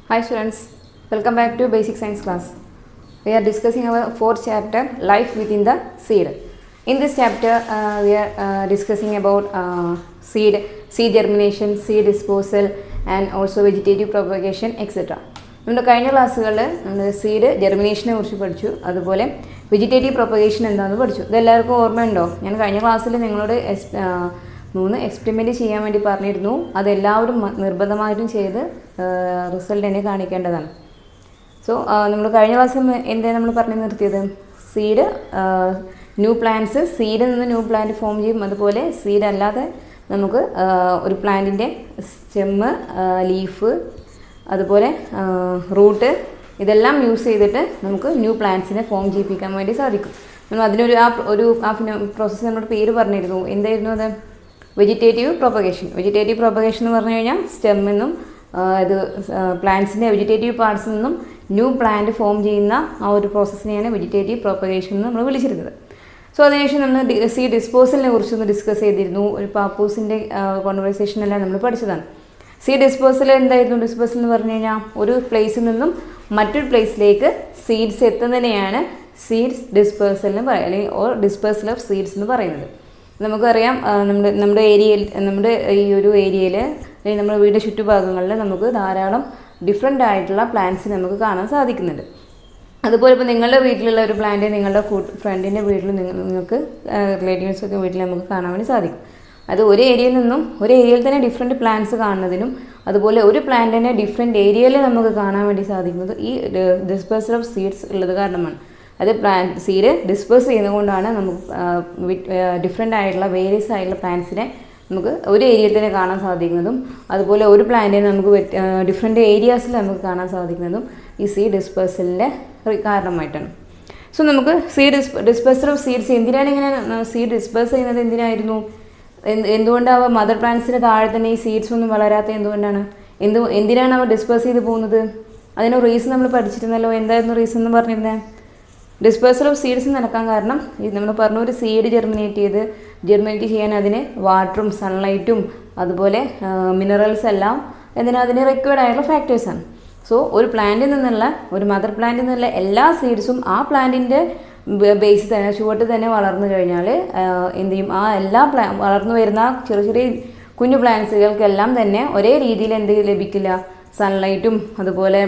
Hi students, welcome back to Basic Science class. We are discussing our fourth chapter, Life Within the Seed. In this chapter, we are discussing about seed germination, seed disposal and also vegetative propagation, etc. നമ്മുടെ കഴിഞ്ഞ ക്ലാസ്സുകളിൽ നമ്മൾ seed ജെർമിനേഷനെ കുറിച്ച് പഠിച്ചു, അതുപോലെ vegetative propagation എന്താണെന്ന് പഠിച്ചു. ഇതെല്ലാവർക്കും ഓർമ്മയുണ്ടോ? ഞാൻ കഴിഞ്ഞ ക്ലാസ്സിൽ നിങ്ങളോട് 3 എക്സ്പെരിമെൻറ്റ് ചെയ്യാൻ വേണ്ടി പറഞ്ഞിരുന്നു. അതെല്ലാവരും നിർബന്ധമായിട്ടും ചെയ്ത് റിസൾട്ട് എന്നെ കാണിക്കേണ്ടതാണ്. സോ നമ്മൾ കഴിഞ്ഞ ക്ലാസ്സിൽ എന്താണ് നമ്മൾ പറഞ്ഞു നിർത്തിയത്? സീഡ് ന്യൂ പ്ലാന്റ്സ്, സീഡിൽ നിന്ന് ന്യൂ പ്ലാന്റ് ഫോം ചെയ്യും. അതുപോലെ സീഡ് അല്ലാതെ നമുക്ക് ഒരു പ്ലാന്റിൻ്റെ സ്റ്റെമ്മ്, ലീഫ്, അതുപോലെ റൂട്ട് ഇതെല്ലാം യൂസ് ചെയ്തിട്ട് നമുക്ക് ന്യൂ പ്ലാന്റ്സിനെ ഫോം ചെയ്യിപ്പിക്കാൻ വേണ്ടി സാധിക്കും. നമ്മൾ അതിനൊരു ആ പ്രോസസ്സ് നമ്മുടെ പേര് പറഞ്ഞിരുന്നു. എന്തായിരുന്നു അത്? Vegetative propagation. വെജിറ്റേറ്റീവ് പ്രൊപ്പഗേഷൻ എന്ന് പറഞ്ഞു കഴിഞ്ഞാൽ സ്റ്റെമ്മിന്നും ഇത് പ്ലാന്റ്സിൻ്റെ വെജിറ്റേറ്റീവ് പാർട്സിൽ നിന്നും ന്യൂ പ്ലാന്റ് ഫോം ചെയ്യുന്ന ആ ഒരു പ്രോസസ്സിനെയാണ് വെജിറ്റേറ്റീവ് പ്രൊപ്പഗേഷൻ എന്ന് നമ്മൾ വിളിച്ചിരുന്നത്. സോ അതിനുശേഷം നമ്മൾ സീഡ് ഡിസ്പോസലിനെ കുറിച്ചൊന്ന് ഡിസ്കസ് ചെയ്തിരുന്നു. ഒരു പാപ്പൂസിൻ്റെ കോൺവെർസേഷനെല്ലാം നമ്മൾ പഠിച്ചതാണ്. സീഡ് ഡിസ്പോസൽ എന്തായിരുന്നു? ഡിസ്പോസൽ എന്ന് പറഞ്ഞു കഴിഞ്ഞാൽ ഒരു പ്ലേസിൽ നിന്നും മറ്റൊരു പ്ലേസിലേക്ക് സീഡ്സ് എത്തുന്നതിനെയാണ് സീഡ്സ് ഡിസ്പേഴ്സൽ എന്ന് പറയുക, അല്ലെങ്കിൽ ഓർ ഡിസ്പേഴ്സൽ ഓഫ് സീഡ്സ് എന്ന് പറയുന്നത്. നമുക്കറിയാം, നമ്മുടെ ഏരിയയിൽ, നമ്മുടെ ഈ ഒരു ഏരിയയിൽ അല്ലെങ്കിൽ നമ്മുടെ വീടിൻ്റെ ചുറ്റുഭാഗങ്ങളിൽ നമുക്ക് ധാരാളം ഡിഫറെൻ്റ് ആയിട്ടുള്ള പ്ലാന്റ്സ് നമുക്ക് കാണാൻ സാധിക്കുന്നുണ്ട്. അതുപോലെ ഇപ്പോൾ നിങ്ങളുടെ വീട്ടിലുള്ള ഒരു പ്ലാന്റ് നിങ്ങളുടെ ഫ്രണ്ടിൻ്റെ വീട്ടിൽ നിങ്ങൾക്ക് റിലേറ്റീവ്സൊക്കെ വീട്ടിൽ നമുക്ക് കാണാൻ വേണ്ടി സാധിക്കും. അത് ഒരു ഏരിയയിൽ നിന്നും ഒരു ഏരിയയിൽ തന്നെ ഡിഫറെൻറ്റ് പ്ലാന്റ്സ് കാണുന്നതിനും അതുപോലെ ഒരു പ്ലാന്റിനെ ഡിഫറെൻറ്റ് ഏരിയയിൽ നമുക്ക് കാണാൻ വേണ്ടി സാധിക്കുന്നത് ഈ ഡിസ്പേഴ്സൽ ഓഫ് സീഡ്സ് ഉള്ളത് കാരണമാണ്. അത് സീഡ് ഡിസ്പേഴ്സ് ചെയ്യുന്നതുകൊണ്ടാണ് നമുക്ക് ഡിഫറെൻ്റ് ആയിട്ടുള്ള വേരിയസ് ആയിട്ടുള്ള പ്ലാന്റ്സിനെ നമുക്ക് ഒരു ഏരിയയിൽ തന്നെ കാണാൻ സാധിക്കുന്നതും അതുപോലെ ഒരു പ്ലാന്റിനെ നമുക്ക് ഡിഫറെൻ്റ് ഏരിയാസിൽ നമുക്ക് കാണാൻ സാധിക്കുന്നതും ഈ സീഡ് ഡിസ്പേഴ്സലിൻ്റെ കാരണമായിട്ടാണ്. സോ നമുക്ക് ഡിസ്പേഴ്സൽ ഓഫ് സീഡ്സ് എന്തിനാണ് ഇങ്ങനെ സീഡ് ഡിസ്പേഴ്സ് ചെയ്യുന്നത്? എന്തിനായിരുന്നു? എന്തുകൊണ്ടാണ് മദർ പ്ലാന്റ്സിന് താഴെ തന്നെ ഈ സീഡ്സ് ഒന്നും വളരാത്ത? എന്തിനാണ് അവർ ഡിസ്പേഴ്സ് ചെയ്ത് പോകുന്നത്? അതിന് റീസൺ നമ്മൾ പഠിച്ചിരുന്നല്ലോ. എന്തായിരുന്നു റീസൺ എന്ന് പറഞ്ഞിരുന്നത്? ഡിസ്പേഴ്സൽ ഓഫ് സീഡ്സ് നടക്കാൻ കാരണം നമ്മൾ പറഞ്ഞു, ഒരു സീഡ് ജെർമിനേറ്റ് ചെയ്യാൻ അതിന് വാട്ടറും സൺലൈറ്റും അതുപോലെ മിനറൽസ് എല്ലാം അതിന് റിക്വയർഡ് ആയിട്ടുള്ള ഫാക്ടേഴ്സാണ്. സോ ഒരു പ്ലാന്റിൽ നിന്നുള്ള, ഒരു മദർ പ്ലാന്റിൽ നിന്നുള്ള എല്ലാ സീഡ്സും ആ പ്ലാന്റിൻ്റെ ബേസിൽ തന്നെ, ചുവട്ട് തന്നെ വളർന്നു കഴിഞ്ഞാൽ എന്ത് ചെയ്യും? ആ എല്ലാ വളർന്നു വരുന്ന ചെറിയ കുഞ്ഞു പ്ലാന്റ്സുകൾക്കെല്ലാം തന്നെ ഒരേ രീതിയിൽ എന്ത് ലഭിക്കില്ല? സൺലൈറ്റും അതുപോലെ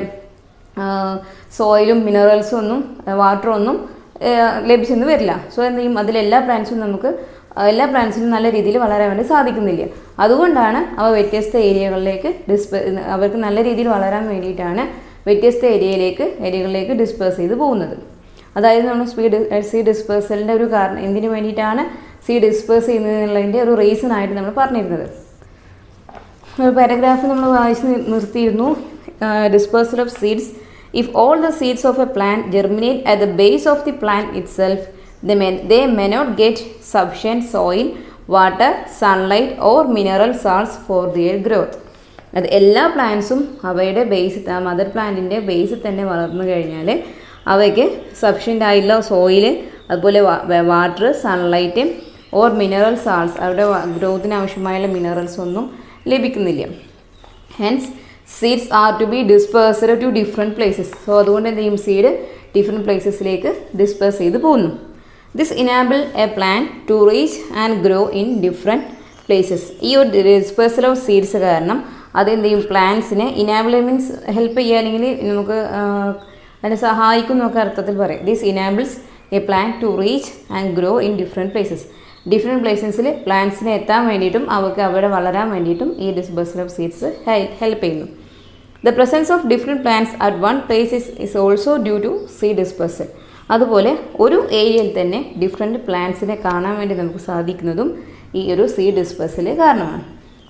സോയിലും മിനറൽസും ഒന്നും വാട്ടറും ഒന്നും ലഭിച്ചെന്ന് വരില്ല. സോ എന്ത് ചെയ്യും? അതിലെല്ലാ പ്ലാന്റ്സിനും നല്ല രീതിയിൽ വളരാൻ വേണ്ടി സാധിക്കുന്നില്ല. അതുകൊണ്ടാണ് അവ വ്യത്യസ്ത ഏരിയകളിലേക്ക് അവർക്ക് നല്ല രീതിയിൽ വളരാൻ വേണ്ടിയിട്ടാണ് വ്യത്യസ്ത ഏരിയകളിലേക്ക് ഡിസ്പേഴ്സ് ചെയ്ത് പോകുന്നത്. അതായത് നമ്മൾ സീഡ് ഡിസ്പേഴ്സലിൻ്റെ ഒരു കാരണം, എന്തിനു വേണ്ടിയിട്ടാണ് സീഡ് ഡിസ്പേഴ്സ് ചെയ്യുന്നതിനുള്ളതിൻ്റെ ഒരു റീസൺ ആയിട്ട് നമ്മൾ പറഞ്ഞിരുന്നത്. ഒരു പാരഗ്രാഫ് നമ്മൾ വായിച്ച് നിർത്തിയിരുന്നു. Dispersal of seeds. If all the seeds of a plant germinate at the base of the plant itself, they may not get sufficient soil, water, sunlight or mineral salts for their growth. അത് എല്ലാ പ്ലാന്റ്സും അവയുടെ mother പ്ലാന്റിൻ്റെ ബേസിൽ തന്നെ വളർന്നു കഴിഞ്ഞാൽ അവയ്ക്ക് sufficient ആയിട്ടുള്ള soil, അതുപോലെ water, sunlight or mineral salts, അവരുടെ ഗ്രോത്തിന് ആവശ്യമായുള്ള മിനറൽസ് ഒന്നും ലഭിക്കുന്നില്ല. Hence seeds are to be dispersed to different places. So അതുകൊണ്ട് എന്ത് ചെയ്യും? സീഡ് ഡിഫറെൻറ്റ് പ്ലേസസിലേക്ക് ഡിസ്പേഴ്സ് ചെയ്ത് പോകുന്നു. This enable a plant to reach and grow in different places. ഈ ഒരു ഡിസ്പേഴ്സൽ ഓഫ് സീഡ്സ് കാരണം അതെന്ത് ചെയ്യും? പ്ലാന്റ്സിനെ ഇനാബിൾ മീൻസ് ഹെൽപ്പ് ചെയ്യുക, അല്ലെങ്കിൽ നമുക്ക് അതിനെ സഹായിക്കും എന്നൊക്കെ അർത്ഥത്തിൽ പറയും. This enables a plant to reach and grow in different places. Different പ്ലേസസിൽ പ്ലാന്റ്സിനെ എത്താൻ വേണ്ടിയിട്ടും അവർക്ക് അവിടെ വളരാൻ വേണ്ടിയിട്ടും ഈ ഡിസ്പേഴ്സൽ ഓഫ് സീഡ്സ് ഹെൽപ്പ് ചെയ്യുന്നു. The presence of different plants at one place is also due to seed dispersal. അതുപോലെ ഒരു ഏരിയയിൽ തന്നെ ഡിഫറെൻറ്റ് പ്ലാന്റ്സിനെ കാണാൻ വേണ്ടി നമുക്ക് സാധിക്കുന്നതും ഈ ഒരു സീഡ് ഡിസ്പേഴ്സൽ കാരണമാണ്.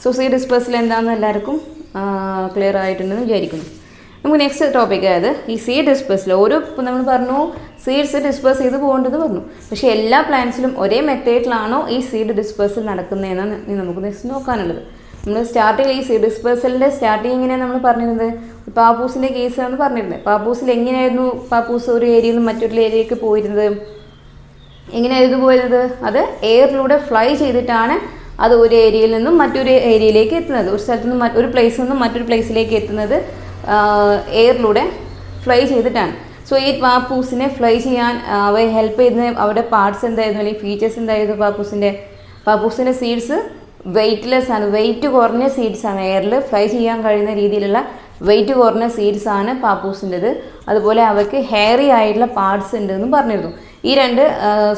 സോ സീഡ് ഡിസ്പേഴ്സൽ എന്താണെന്ന് എല്ലാവർക്കും ക്ലിയർ ആയിട്ടുണ്ടെന്ന് വിചാരിക്കുന്നു. നമുക്ക് നെക്സ്റ്റ് ടോപ്പിക് ആയത് ഈ സീഡ് ഡിസ്പേഴ്സൽ. നമ്മൾ പറഞ്ഞു സീഡ്സ് ഡിസ്പേഴ്സ് ചെയ്ത് പോകേണ്ടത് പറഞ്ഞു. പക്ഷേ എല്ലാ പ്ലാന്റ്സിലും ഒരേ മെത്തേഡിലാണോ ഈ സീഡ് ഡിസ്പേഴ്സൽ നടക്കുന്നതെന്നാണ് നമുക്ക് നെക്സ്റ്റ് നോക്കാനുള്ളത്. നമ്മൾ സ്റ്റാർട്ടിങ് ഈ സീഡ് ഡിസ്പേഴ്സലിൻ്റെ സ്റ്റാർട്ടിങ് എങ്ങനെയാണ് നമ്മൾ പറഞ്ഞിരുന്നത്? പാപ്പൂസിൻ്റെ കേസാണ് പറഞ്ഞിരുന്നത്. പാപ്പൂസിൽ എങ്ങനെയായിരുന്നു പാപ്പൂസ് ഒരു ഏരിയയിൽ നിന്ന് മറ്റൊരു ഏരിയയിലേക്ക് പോയിരുന്നത്? എങ്ങനെയായിരുന്നു പോയിരുന്നത്? അത് എയറിലൂടെ ഫ്ലൈ ചെയ്തിട്ടാണ് അത് ഒരു ഏരിയയിൽ നിന്നും മറ്റൊരു ഏരിയയിലേക്ക് എത്തുന്നത്. ഒരു സ്ഥലത്തു നിന്നും ഒരു പ്ലേസിൽ നിന്നും മറ്റൊരു പ്ലേസിലേക്ക് എത്തുന്നത് എയറിലൂടെ ഫ്ലൈ ചെയ്തിട്ടാണ്. സോ ഈ പാപ്പൂസിനെ ഫ്ലൈ ചെയ്യാൻ അവയെ ഹെൽപ്പ് ചെയ്യുന്ന അവരുടെ പാർട്സ് എന്തായിരുന്നു, അല്ലെങ്കിൽ ഫീച്ചേഴ്സ് എന്തായിരുന്നു പാപ്പൂസിൻ്റെ സീഡ്സ് വെയ്റ്റ്ലെസ് ആണ്, വെയിറ്റ് കുറഞ്ഞ സീഡ്സാണ്. എയറിൽ ഫ്ലൈ ചെയ്യാൻ കഴിയുന്ന രീതിയിലുള്ള വെയിറ്റ് കുറഞ്ഞ സീഡ്സാണ് പാപ്പൂസിൻ്റെത്. അതുപോലെ അവയ്ക്ക് ഹെയറി ആയിട്ടുള്ള പാർട്സ് ഉണ്ടെന്നും പറഞ്ഞിരുന്നു. ഈ രണ്ട്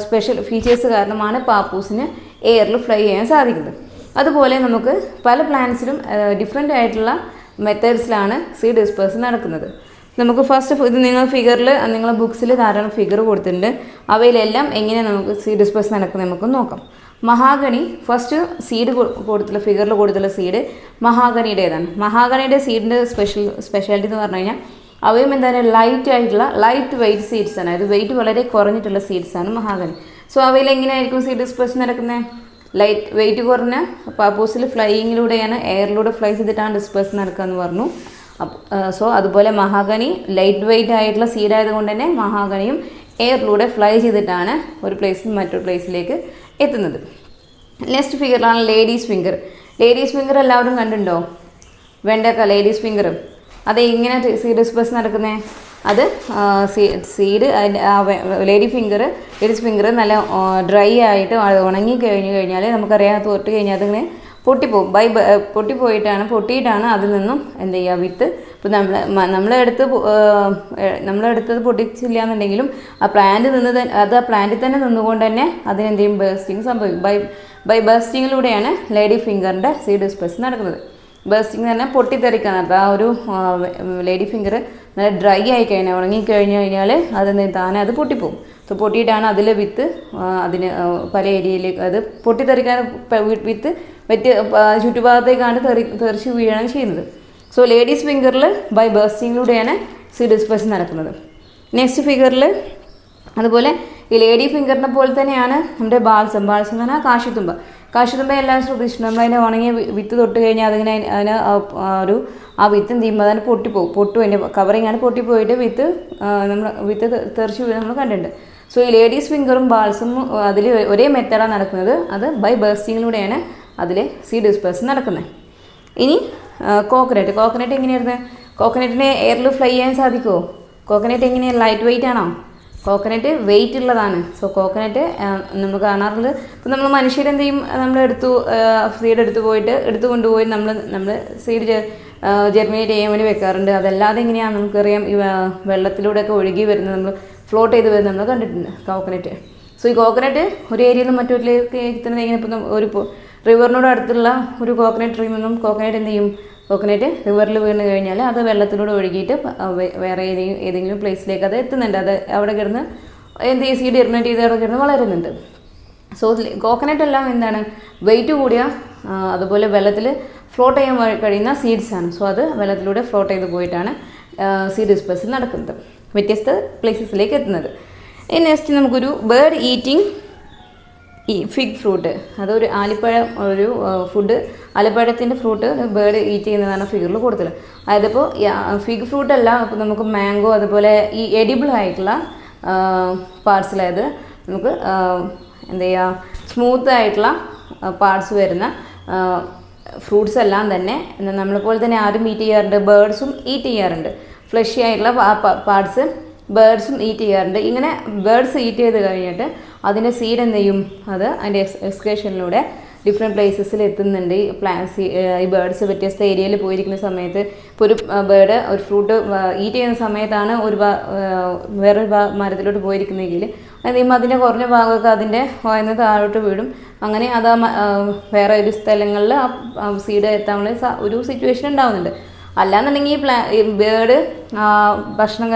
സ്പെഷ്യൽ ഫീച്ചേഴ്സ് കാരണമാണ് പാപ്പൂസിന് എയറിൽ ഫ്ലൈ ചെയ്യാൻ സാധിക്കുന്നത്. അതുപോലെ നമുക്ക് പല പ്ലാന്റ്സിലും ഡിഫറെൻ്റ് ആയിട്ടുള്ള മെത്തേഡ്സിലാണ് സീഡ് ഡിസ്പേഴ്സൺ നടക്കുന്നത്. നമുക്ക് ഫസ്റ്റ് ഇത് നിങ്ങൾ ഫിഗറിൽ നിങ്ങളെ ബുക്സിൽ ധാരാളം ഫിഗർ കൊടുത്തിട്ടുണ്ട്. അവയിലെല്ലാം എങ്ങനെ നമുക്ക് സീഡ് ഡിസ്പേഴ്സൺ നടക്കുന്നത് നമുക്ക് നോക്കാം. മഹാഗണി ഫസ്റ്റ് സീഡ് കൊടുത്തുള്ള ഫിഗറിൽ കൊടുത്തുള്ള സീഡ് മഹാഗണിയുടേതാണ്. മഹാഗണിയുടെ സീഡിൻ്റെ സ്പെഷ്യാലിറ്റി എന്ന് പറഞ്ഞു കഴിഞ്ഞാൽ അവയും എന്താണ് ലൈറ്റ് വെയ്റ്റ് സീഡ്സ് ആണ്. അത് വെയിറ്റ് വളരെ കുറഞ്ഞിട്ടുള്ള സീഡ്സ് ആണ് മഹാഗണി. സോ അവയിൽ എങ്ങനെയായിരിക്കും സീഡ് ഡിസ്പേഴ്സൺ നടക്കുന്നത്? ലൈറ്റ് വെയിറ്റ് കുറഞ്ഞ പാപ്പൂസിൽ ഫ്ലൈയിങ്ങിലൂടെയാണ്, എയറിലൂടെ ഫ്ലൈ ചെയ്തിട്ടാണ് ഡിസ്പേഴ്സൺ നടക്കുക എന്ന് പറഞ്ഞു. സോ അതുപോലെ മഹാഗണി ലൈറ്റ് വെയിറ്റ് ആയിട്ടുള്ള സീഡ് ആയതുകൊണ്ട് തന്നെ മഹാഗണിയും എയറിലൂടെ ഫ്ലൈ ചെയ്തിട്ടാണ് ഒരു പ്ലേസിൽ നിന്ന് മറ്റൊരു പ്ലേസിലേക്ക് എത്തുന്നത്. നെക്സ്റ്റ് ഫിഗറിലാണ് ലേഡീസ് ഫിംഗർ. ലേഡീസ് ഫിംഗർ എല്ലാവരും കണ്ടിട്ടുണ്ടോ? വെണ്ടക്ക ലേഡീസ് ഫിംഗർ. അത് എങ്ങനെ സീഡ് ഡിസ്പേഴ്സൺ നടക്കുന്നത്? അത് സീഡ് ലേഡീസ് ഫിംഗർ നല്ല ഡ്രൈ ആയിട്ട് ഉണങ്ങി കഴിഞ്ഞാൽ നമുക്കറിയാം തൊട്ട് കഴിഞ്ഞാൽ അതിങ്ങനെ പൊട്ടിപ്പോവും. പൊട്ടിയിട്ടാണ് അതിൽ നിന്നും എന്ത് ചെയ്യുക, വിത്ത്. ഇപ്പോൾ നമ്മളെടുത്തത് പൊട്ടിച്ചില്ല എന്നുണ്ടെങ്കിലും ആ പ്ലാന്റിൽ തന്നെ നിന്നുകൊണ്ട് തന്നെ അതിനെന്ത് ചെയ്യും, ബേസ്റ്റിംഗ് സംഭവിക്കും. ബൈ ബേസ്റ്റിങ്ങിലൂടെയാണ് ലേഡി ഫിംഗറിൻ്റെ സീഡ് ഡിസ്പേഴ്സൺ നടക്കുന്നത്. ബേസ്റ്റിംഗ് തന്നെ പൊട്ടിത്തെറിക്കാൻ. അപ്പോൾ ആ ഒരു ലേഡി ഫിംഗർ നല്ല ഡ്രൈ ആയി കഴിഞ്ഞാൽ ഉണങ്ങിക്കഴിഞ്ഞു കഴിഞ്ഞാൽ താനെ അത് പൊട്ടിപ്പോവും. സോ പൊട്ടിയിട്ടാണ് അതിൽ വിത്ത് അതിന് പല ഏരിയയിലേക്ക് അത് പൊട്ടിത്തെറിക്കാൻ വിത്ത് ചുറ്റുഭാഗത്തേക്കാണ് തെറിച്ച് വീഴുകയാണ് ചെയ്യുന്നത്. സോ ലേഡീസ് ഫിംഗറിൽ ബൈ ബേസ്റ്റിങ്ങിലൂടെയാണ് സീഡ് ഡിസ്പേഴ്സൺ നടക്കുന്നത്. നെക്സ്റ്റ് ഫിഗറിൽ അതുപോലെ ഈ ലേഡി ഫിംഗറിനെ പോലെ തന്നെയാണ് നമ്മുടെ ബാൾസം എന്ന് പറഞ്ഞാൽ കാശിത്തുമ്പ എല്ലാം ശ്രദ്ധിച്ചിട്ടുണ്ട്. നമ്മളതിനെ ഉണങ്ങിയ വിത്ത് തൊട്ട് കഴിഞ്ഞാൽ അതിന് ആ വിത്ത് എന്ത് ചെയ്യുമ്പോൾ അതിന് പൊട്ടും. അതിൻ്റെ കവറിങ്ങാണ് പൊട്ടിപ്പോയിട്ട് വിത്ത് തെറിച്ച് വീഴും നമ്മൾ കണ്ടിട്ടുണ്ട്. സോ ഈ ലേഡീസ് ഫിംഗറും ബാൾസും അതിൽ ഒരേ മെത്തേഡാണ് നടക്കുന്നത്. അത് ബൈ ബേസ്റ്റിങ്ങിലൂടെയാണ് അതിൽ സീഡ് ഡിസ്പേഴ്സൺ നടക്കുന്നത്. ഇനി കോക്കനട്ട് എങ്ങനെയായിരുന്നു? കോക്കനറ്റിനെ എയറിൽ ഫ്ലൈ ചെയ്യാൻ സാധിക്കുമോ? കോക്കനട്ട് എങ്ങനെയാണ്? ലൈറ്റ് വെയിറ്റ് ആണോ? കോക്കനട്ട് വെയിറ്റ് ഉള്ളതാണ്. സോ കോക്കനട്ട് നമ്മൾ കാണാറുള്ളത്, ഇപ്പോൾ നമ്മൾ മനുഷ്യരെന്ത് ചെയ്യും, നമ്മൾ സീഡ് എടുത്തു കൊണ്ടുപോയി നമ്മൾ സീഡ് ജെർമിനേറ്റ് ചെയ്യാൻ വേണ്ടി വെക്കാറുണ്ട്. അതല്ലാതെ എങ്ങനെയാണ് നമുക്കറിയാം, ഈ വെള്ളത്തിലൂടെയൊക്കെ ഒഴുകി വരുന്നത്, നമ്മൾ ഫ്ലോട്ട് ചെയ്ത് വരുന്നത് നമ്മൾ കണ്ടിട്ടുണ്ട് കോക്കനറ്റ്. സോ ഈ കോക്കനട്ട് ഒരു ഏരിയയിൽ നിന്ന് മറ്റൊരിലേക്ക് എത്തുന്നത് എങ്ങനെ? ഇപ്പം ഒരു റിവറിനോട് അടുത്തുള്ള ഒരു കോക്കനട്ട് ട്രീയിൽ നിന്നും കോക്കനട്ട് എന്ത് ചെയ്യും, കോക്കനട്ട് റിവറിൽ വീണ് കഴിഞ്ഞാൽ അത് വെള്ളത്തിലൂടെ ഒഴുകിയിട്ട് വേറെ ഏതെങ്കിലും പ്ലേസിലേക്ക് അത് എത്തുന്നുണ്ട്. അത് അവിടെ കിടന്ന് എന്ത് ചെയ്യും, സീഡ് ജെർമിനേറ്റ് ചെയ്ത് അവിടെ കിടന്ന് വളരുന്നുണ്ട്. സോ കോക്കനട്ട് എല്ലാം എന്താണ്, വെയിറ്റ് കൂടിയ അതുപോലെ വെള്ളത്തിൽ ഫ്ലോട്ട് ചെയ്യാൻ കഴിയുന്ന സീഡ്സാണ്. സോ അത് വെള്ളത്തിലൂടെ ഫ്ലോട്ട് ചെയ്ത് പോയിട്ടാണ് സീഡ് ഡിസ്പേഴ്സൺ നടക്കുന്നത്, വ്യത്യസ്ത പ്ലേസസിലേക്ക് എത്തുന്നത്. ഇനി നെക്സ്റ്റ് നമുക്കൊരു ബേർഡ് ഈറ്റിംഗ് ഫിഗ് ഫ്രൂട്ട്. അതൊരു ഫുഡ്, ആലിപ്പഴത്തിൻ്റെ ഫ്രൂട്ട് ബേർഡ് ഈറ്റ് ചെയ്യുന്നതാണ് ഫിഗറിൽ കൊടുത്തത്. അതായത് ഇപ്പോൾ ഫിഗ് ഫ്രൂട്ട് അല്ല, ഇപ്പോൾ നമുക്ക് മാംഗോ അതുപോലെ ഈ എഡിബിൾ ആയിട്ടുള്ള പാർട്സിൽ, അതായത് നമുക്ക് എന്ത് ചെയ്യുക, സ്മൂത്ത് ആയിട്ടുള്ള പാർട്സ് വരുന്ന ഫ്രൂട്ട്സ് എല്ലാം തന്നെ നമ്മളെപ്പോലെ തന്നെ ആരും ഈറ്റ് ചെയ്യാറുണ്ട്, ബേർഡ്സും ഈറ്റ് ചെയ്യാറുണ്ട്. ഫ്ലഷി ആയിട്ടുള്ള പാർട്സ് ബേർഡ്സും ഈറ്റ് ചെയ്യാറുണ്ട്. ഇങ്ങനെ ബേർഡ്സ് ഈറ്റ് ചെയ്ത് കഴിഞ്ഞിട്ട് അതിൻ്റെ സീഡ് എന്ത് ചെയ്യും, അത് അതിൻ്റെ എക്സ്കേഷനിലൂടെ ഡിഫറെൻറ്റ് പ്ലേസസിൽ എത്തുന്നുണ്ട്. ഈ ബേർഡ്സ് വ്യത്യസ്ത ഏരിയയിൽ പോയിരിക്കുന്ന സമയത്ത്, ഇപ്പോൾ ഒരു ബേർഡ് ഒരു ഫ്രൂട്ട് ഈറ്റ് ചെയ്യുന്ന സമയത്താണ് വേറൊരു മരത്തിലോട്ട് പോയിരിക്കുന്നതെങ്കിൽ എന്ത് ചെയ്യുമ്പോൾ അതിൻ്റെ കുറഞ്ഞ ഭാഗമൊക്കെ അതിൻ്റെ വായന്ന് താഴോട്ട് വീഴും. അങ്ങനെ അത് വേറെ ഒരു സ്ഥലങ്ങളിൽ ആ സീഡ് എത്താനുള്ള ഒരു സിറ്റുവേഷൻ ഉണ്ടാകുന്നുണ്ട്. അല്ലാന്നുണ്ടെങ്കിൽ ഈ ബേർഡ് ഭക്ഷണം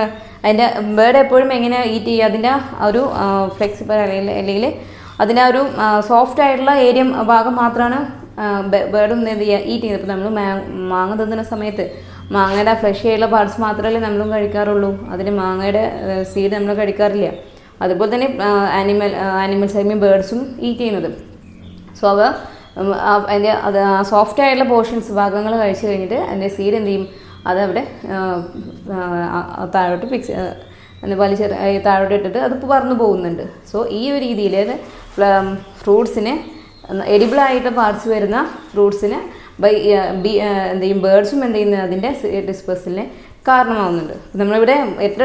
അതിൻ്റെ ബേർഡ് എപ്പോഴും എങ്ങനെ ഈറ്റ് ചെയ്യുക, അതിൻ്റെ ഒരു ഫ്ലെക്സിബിൾ അല്ലെങ്കിൽ അതിൻ്റെ ഒരു സോഫ്റ്റ് ആയിട്ടുള്ള ഏരിയ ഭാഗം മാത്രമാണ് ബേർഡ് എന്ത് ചെയ്യുക, ഈറ്റ് ചെയ്യുന്നത്. ഇപ്പോൾ നമ്മൾ മാങ്ങ തിന്നുന്ന സമയത്ത് മാങ്ങയുടെ ഫ്ലഷി ആയിട്ടുള്ള പാർട്സ് മാത്രമല്ലേ നമ്മളും കഴിക്കാറുള്ളൂ, അതിന് മാങ്ങയുടെ സീഡ് നമ്മൾ കഴിക്കാറില്ല. അതുപോലെ തന്നെ ആനിമൽസ് ഐ മീൻ ബേർഡ്സും ഈറ്റ് ചെയ്യുന്നത്. സോ അതിൻ്റെ സോഫ്റ്റ് ആയിട്ടുള്ള പോർഷൻസ് ഭാഗങ്ങൾ കഴിച്ച് കഴിഞ്ഞിട്ട് അതിൻ്റെ സീഡ് എന്ത് ചെയ്യും, അതവിടെ താഴോട്ട് താഴോട്ട് ഇട്ടിട്ട് അത് പറന്നു പോകുന്നുണ്ട്. സോ ഈ ഒരു രീതിയിൽ ഫ്രൂട്ട്സിന് എഡിബിളായിട്ട് പാർട്സ് വരുന്ന ഫ്രൂട്ട്സിന് ബൈ എന്ത് ചെയ്യും ബേർഡ്സും എന്ത് ചെയ്യുന്നത് അതിൻ്റെ സീഡ് ഡിസ്പേഴ്സലിന് കാരണമാവുന്നുണ്ട്. നമ്മളിവിടെ എത്ര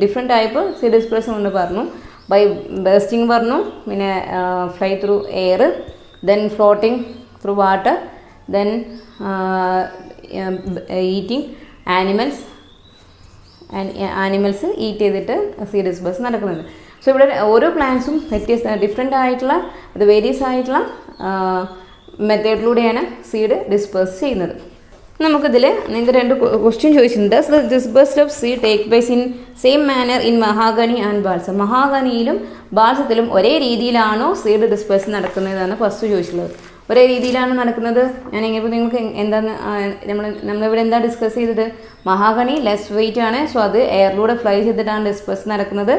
ഡിഫറെൻറ്റ് ടൈപ്പ് സീഡ് ഡിസ്പേഴ്സൽ കൊണ്ട് പറഞ്ഞു. ബൈ ബേസ്റ്റിംഗ് പറഞ്ഞു, പിന്നെ fly through air, then floating through water, then eating animals eat ചെയ്തിട്ട് സീഡ് ഡിസ്പേഴ്സൽ നടക്കുന്നുണ്ട്. സോ ഇവിടെ ഓരോ പ്ലാന്റ്സും ഡിഫറെൻ്റ് ആയിട്ടുള്ള വേരിയസ് ആയിട്ടുള്ള മെത്തേഡിലൂടെയാണ് സീഡ് ഡിസ്പേഴ്സ് ചെയ്യുന്നത്. നമുക്കിതിൽ നിങ്ങൾക്ക് 2 ക്വസ്റ്റ്യൻ ചോദിച്ചിട്ടുണ്ട്. So dispersal of seed take place in same manner in mahogany and balsam. മഹാഗണിയിലും ബാൾസത്തിലും ഒരേ രീതിയിലാണോ സീഡ് ഡിസ്പേഴ്സൽ നടക്കുന്നതാണ് ഫസ്റ്റ് ചോദിച്ചിട്ടുള്ളത്. ഒരേ രീതിയിലാണ് നടക്കുന്നത്. ഞാനിപ്പോൾ നിങ്ങൾക്ക് എന്താണ് നമ്മളിവിടെ എന്താ ഡിസ്കസ് ചെയ്തത്? മഹാഗണി ലെസ് വെയിറ്റ് ആണ്, സോ അത് എയറിലൂടെ ഫ്ലൈ ചെയ്തിട്ടാണ് ഡിസ്പേഴ്സ് നടക്കുന്നത്.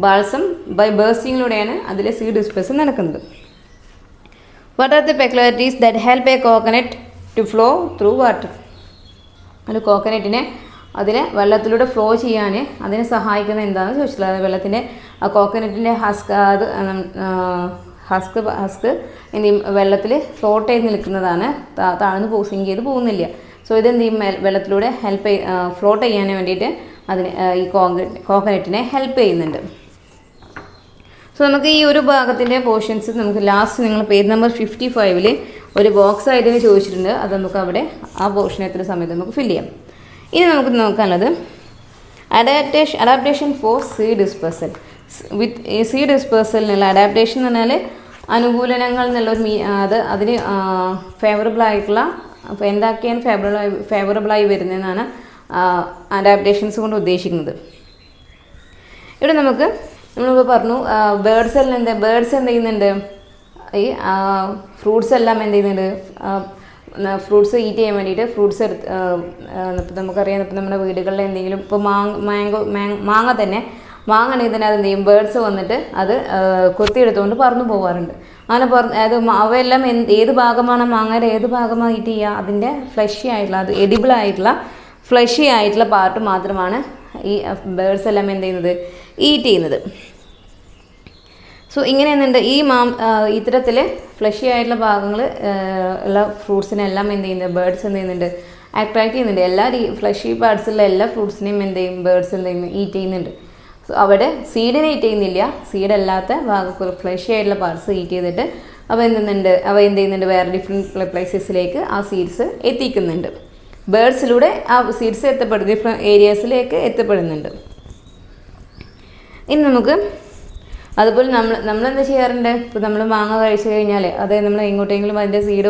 ബാൾസം ബൈ ബേഴ്സ്റ്റിങ്ങിലൂടെയാണ് അതിലെ സീഡ് ഡിസ്പേഴ്സൽ നടക്കുന്നത്. What are the peculiarities that help a coconut to flow through water? ഒരു കോക്കനട്ടിനെ അതിനെ വെള്ളത്തിലൂടെ ഫ്ലോ ചെയ്യാൻ അതിനെ സഹായിക്കുന്നത് എന്താണെന്ന് ചോദിച്ചിട്ടുള്ളത്. വെള്ളത്തിൻ്റെ കോക്കനട്ടിൻ്റെ ഹസ്ക് എന്ത് ചെയ്യും വെള്ളത്തിൽ ഫ്ലോട്ട് ചെയ്ത് നിൽക്കുന്നതാണ്, താഴ്ന്നു സിങ്ക് ചെയ്ത് പോകുന്നില്ല. സോ ഇതെന്ത് ചെയ്യും വെള്ളത്തിലൂടെ ഫ്ലോട്ട് ചെയ്യാൻ വേണ്ടിയിട്ട് അതിന് ഈ കോക്കനട്ടിനെ ഹെൽപ്പ് ചെയ്യുന്നുണ്ട്. സോ നമുക്ക് ഈ ഒരു ഭാഗത്തിൻ്റെ പോർഷൻസ് നമുക്ക് ലാസ്റ്റ് നിങ്ങൾ പേജ് നമ്പർ 55 ഒരു ബോക്സ് ആയിട്ട് ചോദിച്ചിട്ടുണ്ട്. അത് നമുക്ക് അവിടെ ആ പോർഷൻ എത്ര സമയത്ത് നമുക്ക് ഫില്ല് ചെയ്യാം. ഇനി നമുക്ക് നോക്കാനുള്ളത് അഡാപ്റ്റേഷൻ ഫോർ സീഡ് ഡിസ്പേഴ്സൽ. വിത്ത് സീഡ് ഡിസ്പേഴ്സലിനുള്ള അഡാപ്റ്റേഷൻ എന്ന് പറഞ്ഞാൽ അനുകൂലനങ്ങൾ എന്നുള്ളൊരു അതിന് ഫേവറബിളായിട്ടുള്ള എന്താക്കിയാൽ ഫേവറബിളായി വരുന്നതെന്നാണ് അഡാപ്റ്റേഷൻസ് കൊണ്ട് ഉദ്ദേശിക്കുന്നത്. ഇവിടെ നമ്മളിപ്പോൾ പറഞ്ഞു ബേർഡ്സ് എന്ത് ചെയ്യുന്നുണ്ട്, ഈ ഫ്രൂട്ട്സ് എല്ലാം എന്ത് ചെയ്യുന്നുണ്ട്, ഫ്രൂട്ട്സ് ഈറ്റ് ചെയ്യാൻ വേണ്ടിയിട്ട് ഫ്രൂട്ട്സ് ഇപ്പോൾ നമുക്കറിയാം. ഇപ്പോൾ നമ്മുടെ വീടുകളിൽ എന്തെങ്കിലും ഇപ്പോൾ മാങ്ങ തന്നെ അതെന്ത് ചെയ്യും ബേർഡ്സ് വന്നിട്ട് അത് കൊത്തിയെടുത്തുകൊണ്ട് പറന്നു പോകാറുണ്ട്. അങ്ങനെ അവയെല്ലാം ഏത് ഭാഗമാണ് മാങ്ങയുടെ ഏത് ഭാഗമാണ് ഈറ്റ് ചെയ്യുക? അതിൻ്റെ ഫ്ലഷി ആയിട്ടുള്ള അത് എഡിബിൾ ആയിട്ടുള്ള ഫ്ലഷി ആയിട്ടുള്ള പാർട്ട് മാത്രമാണ് ഈ ബേർഡ്സ് എല്ലാം എന്ത് ചെയ്യുന്നത് ഈറ്റ് ചെയ്യുന്നത്. സോ ഇങ്ങനെ എന്തുണ്ട് ഈ ഇത്തരത്തിൽ ഫ്ലഷി ആയിട്ടുള്ള ഭാഗങ്ങൾ ഉള്ള ഫ്രൂട്ട്സിനെല്ലാം എന്ത് ചെയ്യുന്നത് ബേർഡ്സ് എന്ത് ചെയ്യുന്നുണ്ട് അട്രാക്ട് ചെയ്യുന്നുണ്ട്. എല്ലാ ഫ്ലഷി പാർട്സുള്ള എല്ലാ ഫ്രൂട്ട്സിനെയും എന്ത് ചെയ്യും ബേർഡ്സ് എന്ത് ചെയ്യുന്നു ഈറ്റ് ചെയ്യുന്നുണ്ട്. സോ അവിടെ സീഡിനെ ഈറ്റ് ചെയ്യുന്നില്ല, സീഡല്ലാത്ത ഫ്ലഷി ആയിട്ടുള്ള പാർട്സ് ഈറ്റ് ചെയ്തിട്ട് അവ എന്ത് ചെയ്യുന്നുണ്ട് വേറെ ഡിഫറെൻറ്റ് പ്ലേസസിലേക്ക് ആ സീഡ്സ് എത്തിക്കുന്നുണ്ട്. ബേർഡ്സിലൂടെ ആ സീഡ്സ് ഡിഫറെൻറ്റ് ഏരിയാസിലേക്ക് എത്തപ്പെടുന്നുണ്ട്. ഇനി നമുക്ക് അതുപോലെ നമ്മളെന്താ ചെയ്യാറുണ്ട്? ഇപ്പോൾ നമ്മൾ മാങ്ങ കഴിച്ചു കഴിഞ്ഞാൽ നമ്മൾ എങ്ങോട്ടെങ്കിലും അതിൻ്റെ സീഡ്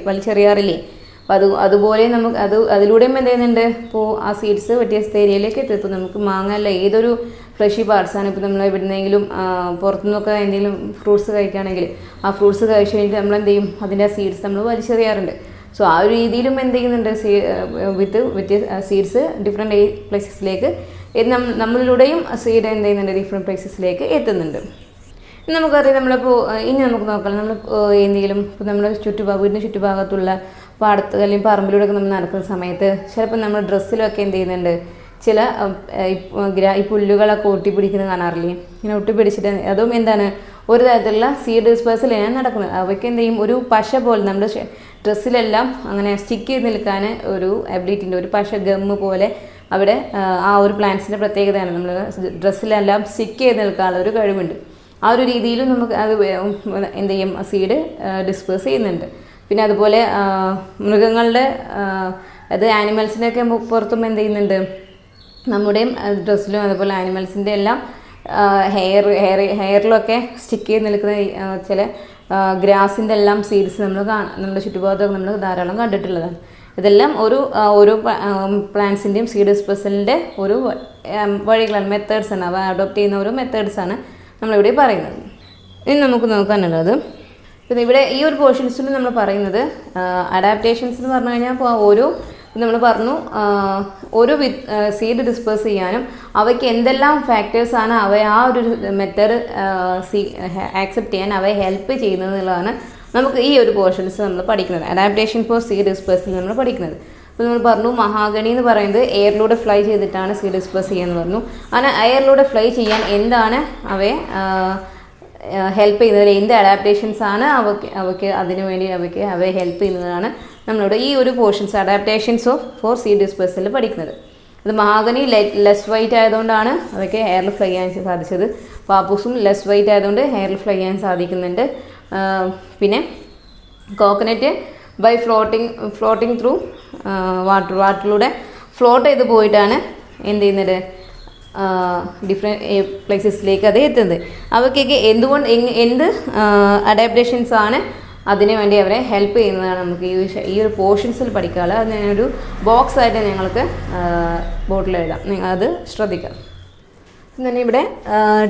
വലിച്ചെറിയാറില്ലേ? അപ്പോൾ അതുപോലെ നമുക്ക് അതിലൂടെയും എന്ത് ചെയ്യുന്നുണ്ട് ഇപ്പോൾ ആ സീഡ്സ് വ്യത്യസ്ത ഏരിയയിലേക്ക് എത്തും. ഇപ്പോൾ നമുക്ക് മാങ്ങ അല്ല ഏതൊരു ഫ്ലഷി പാർട്സാണ്. ഇപ്പോൾ നമ്മൾ എവിടുന്നെങ്കിലും പുറത്തുനിന്നൊക്കെ എന്തെങ്കിലും ഫ്രൂട്ട്സ് കഴിക്കുകയാണെങ്കിൽ ആ ഫ്രൂട്ട്സ് കഴിച്ച് കഴിഞ്ഞിട്ട് നമ്മൾ എന്ത് ചെയ്യും അതിൻ്റെ സീഡ്സ് നമ്മൾ വലിച്ചെറിയാറുണ്ട്. സോ ആ ഒരു രീതിയിലും എന്ത് ചെയ്യുന്നുണ്ട് സീഡ്സ് ഡിഫറെൻറ്റ് പ്ലേസസിലേക്ക് നമ്മളിലൂടെയും സീഡ് എന്ത് ചെയ്യുന്നുണ്ട് ഡിഫറെൻറ്റ് പ്ലേസസിലേക്ക് എത്തുന്നുണ്ട്. നമുക്കറിയാം ഇനി നമുക്ക് നോക്കാം. നമ്മൾ എന്തെങ്കിലും ഇപ്പോൾ നമ്മുടെ വീടിൻ്റെ ചുറ്റുഭാഗത്തുള്ള പാടത്ത് അല്ലെങ്കിൽ പറമ്പിലൂടെയൊക്കെ നമ്മൾ നടക്കുന്ന സമയത്ത് ചിലപ്പോൾ നമ്മൾ ഡ്രസ്സിലൊക്കെ എന്ത് ചെയ്യുന്നുണ്ട് ചില ഈ പുല്ലുകളൊക്കെ ഒട്ടിപ്പിടിക്കുന്നത് കാണാറില്ലേ? ഇങ്ങനെ ഒട്ടിപ്പിടിച്ചിട്ട് അതും എന്താണ് ഒരു തരത്തിലുള്ള സീഡ് ഡിസ്പേഴ്സലാണ് നടക്കുന്നത്. അവയ്ക്ക് എന്ത് ചെയ്യും ഒരു പശ പോലെ നമ്മുടെ ഡ്രസ്സിലെല്ലാം അങ്ങനെ സ്റ്റിക്ക് ചെയ്ത് നിൽക്കാൻ ഒരു എബിലിറ്റിൻ്റെ ഒരു പശ ഗമ്മ് പോലെ അവിടെ ആ ഒരു പ്ലാന്റ്സിൻ്റെ പ്രത്യേകതയാണ്. നമ്മൾ ഡ്രസ്സിലെല്ലാം സ്റ്റിക്ക് ചെയ്ത് നിൽക്കാനുള്ള ഒരു കഴിവുണ്ട്. ആ ഒരു രീതിയിലും നമുക്ക് അത് എന്ത് ചെയ്യും സീഡ് ഡിസ്പേഴ്സ് ചെയ്യുന്നുണ്ട്. പിന്നെ അതുപോലെ മൃഗങ്ങളുടെ ആനിമൽസിൻ്റെയൊക്കെ പുറത്തും എന്ത് ചെയ്യുന്നുണ്ട് നമ്മുടെയും ഡ്രസ്സിലും അതുപോലെ ആനിമൽസിൻ്റെ എല്ലാം ഹെയറിലൊക്കെ സ്റ്റിക്ക് ചെയ്ത് നിൽക്കുന്ന ചില ഗ്രാസിൻ്റെ എല്ലാം സീഡ്സ് നമ്മുടെ ചുറ്റുഭാഗത്തൊക്കെ നമ്മൾ ധാരാളം കണ്ടിട്ടുള്ളതാണ്. ഇതെല്ലാം ഓരോ പ്ലാന്റ്സിൻ്റെയും സീഡ് ഡിസ്പേഴ്സലിൻ്റെ ഒരു വഴികളാണ്, മെത്തേഡ്സാണ്. അവ അഡോപ്റ്റ് ചെയ്യുന്ന ഓരോ മെത്തേഡ്സാണ് നമ്മളിവിടെ പറയുന്നത്. ഇനി നമുക്ക് നോക്കാനുള്ളത് പിന്നെ ഇവിടെ ഈ ഒരു പോർഷൻസിൽ നമ്മൾ പറയുന്നത് അഡാപ്റ്റേഷൻസ് എന്ന് പറഞ്ഞു കഴിഞ്ഞാൽ ഇപ്പോൾ നമ്മൾ പറഞ്ഞു ഓരോ സീഡ് ഡിസ്പേഴ്സ് ചെയ്യാനും അവയ്ക്ക് എന്തെല്ലാം ഫാക്ടേഴ്സാണ് ആ ഒരു മെത്തേഡ് ആക്സെപ്റ്റ് ചെയ്യാൻ അവയെ ഹെൽപ്പ് ചെയ്യുന്നത് എന്നുള്ളതാണ് നമുക്ക് ഈ ഒരു പോർഷൻസ് നമ്മൾ പഠിക്കുന്നത്. അഡാപ്റ്റേഷൻ ഫോർ സീഡ് ഡിസ്പേഴ്സിൽ നമ്മൾ പഠിക്കുന്നത്. അപ്പോൾ നമ്മൾ പറഞ്ഞു മഹാഗണി എന്ന് പറയുന്നത് എയറിലൂടെ ഫ്ലൈ ചെയ്തിട്ടാണ് സീഡ് ഡിസ്പേഴ്സ് ചെയ്യാന്ന് പറഞ്ഞു. അങ്ങനെ എയറിലൂടെ ഫ്ലൈ ചെയ്യാൻ എന്താണ് അവയെ ഹെൽപ്പ് ചെയ്യുന്നത്, എന്ത് അഡാപ്റ്റേഷൻസ് ആണ് അവയ്ക്ക് അതിനു വേണ്ടി അവയെ ഹെൽപ്പ് ചെയ്യുന്നതാണ് നമ്മളിവിടെ ഈ ഒരു പോർഷൻസ് അഡാപ്റ്റേഷൻസ് ഫോർ സീഡ് ഡിസ്പേഴ്സലിൽ പഠിക്കുന്നത്. അത് മഹാഗണി ലെസ് വൈറ്റ് ആയതുകൊണ്ടാണ് അവയ്ക്ക് എയറിൽ ഫ്ലൈ ചെയ്യാൻ സാധിച്ചത്. പാപ്പൂസും ലെസ് വൈറ്റ് ആയതുകൊണ്ട് എയറിൽ ഫ്ലൈ ചെയ്യാൻ സാധിക്കുന്നുണ്ട്. പിന്നെ കോക്കനറ്റ് ബൈ ഫ്ലോട്ടിങ് ത്രൂ വാട്ടറിലൂടെ ഫ്ലോട്ട് ചെയ്ത് പോയിട്ടാണ് എന്ത് ചെയ്യുന്നത്, ഡിഫറെൻറ്റ് പ്ലേസസിലേക്ക് അത് എത്തുന്നത്. അവയ്ക്കൊക്കെ എന്ത് അഡാപ്റ്റേഷൻസ് ആണ് അതിനു വേണ്ടി അവരെ ഹെൽപ്പ് ചെയ്യുന്നതാണ് നമുക്ക് ഈ ഒരു പോർഷൻസിൽ പഠിക്കാനുള്ളത്. അത് ഞാനൊരു ബോക്സ് ആയിട്ട് ഞങ്ങൾക്ക് ബോർഡിൽ എഴുതാം, നിങ്ങൾ അത് ശ്രദ്ധിക്കാം. തന്നെ ഇവിടെ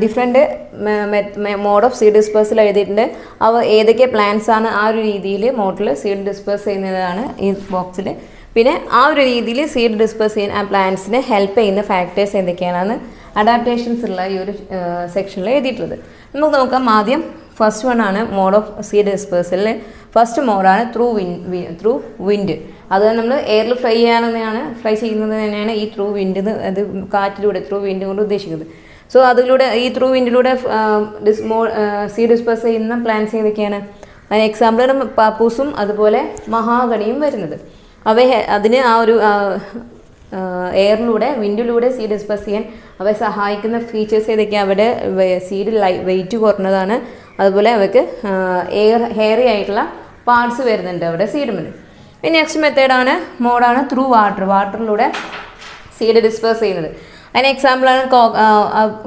different mode of seed dispersal എഴുതിയിട്ടുണ്ട്. അവ ഏതൊക്കെ പ്ലാന്റ്സ് ആണ് ആ ഒരു രീതിയിൽ മോഡിൽ സീഡ് ഡിസ്പേഴ്സ് ചെയ്യുന്നതാണ് ഈ ബോക്സിൽ. പിന്നെ ആ ഒരു രീതിയിൽ സീഡ് ഡിസ്പേഴ്സ് ചെയ്യാൻ ആ പ്ലാന്റ്സിനെ ഹെൽപ്പ് ചെയ്യുന്ന ഫാക്ടേഴ്സ് എന്തൊക്കെയാണെന്ന് അഡാപ്റ്റേഷൻസ് ഉള്ള ഈ ഒരു സെക്ഷനിൽ എഴുതിയിട്ടുള്ളത്. നമുക്ക് നോക്കാം. ആദ്യം ഫസ്റ്റ് വൺ ആണ് മോഡ് ഓഫ് സീഡ് ഡിസ്പേഴ്സലിൽ. ഫസ്റ്റ് മോഡാണ് ത്രൂ വിൻഡ്. അത് നമ്മൾ എയറിൽ ഫ്ലൈ ചെയ്യുന്നത് തന്നെയാണ് ഈ ത്രൂ വിൻഡ്. അത് കാറ്റിലൂടെ ത്രൂ വിൻഡ് കൊണ്ട് ഉദ്ദേശിക്കുന്നത്. സോ അതിലൂടെ ഈ ത്രൂ വിൻഡിലൂടെ സീഡ് ഡിസ്പേഴ്സ് ചെയ്യുന്ന പ്ലാന്റ്സ് ഏതൊക്കെയാണ്? അതിന് എക്സാമ്പിളാണ് പാപ്പൂസും അതുപോലെ മഹാഗണിയും വരുന്നത്. അതിന് ആ ഒരു എയറിലൂടെ വിൻഡിലൂടെ സീഡ് ഡിസ്പേഴ്സ് ചെയ്യാൻ അവയെ സഹായിക്കുന്ന ഫീച്ചേഴ്സ് ഏതൊക്കെയാണ്? അവിടെ സീഡ് വെയിറ്റ് കുറഞ്ഞതാണ്. അതുപോലെ അവയ്ക്ക് ഹെയറി ആയിട്ടുള്ള പാർട്സ് വരുന്നുണ്ട് അവിടെ സീഡിന്. ഇനി നെക്സ്റ്റ് മെത്തേഡാണ് മോഡാണ് ത്രൂ വാട്ടറിലൂടെ സീഡ് ഡിസ്പേഴ്സ് ചെയ്യുന്നത്. അതിന് എക്സാമ്പിളാണ്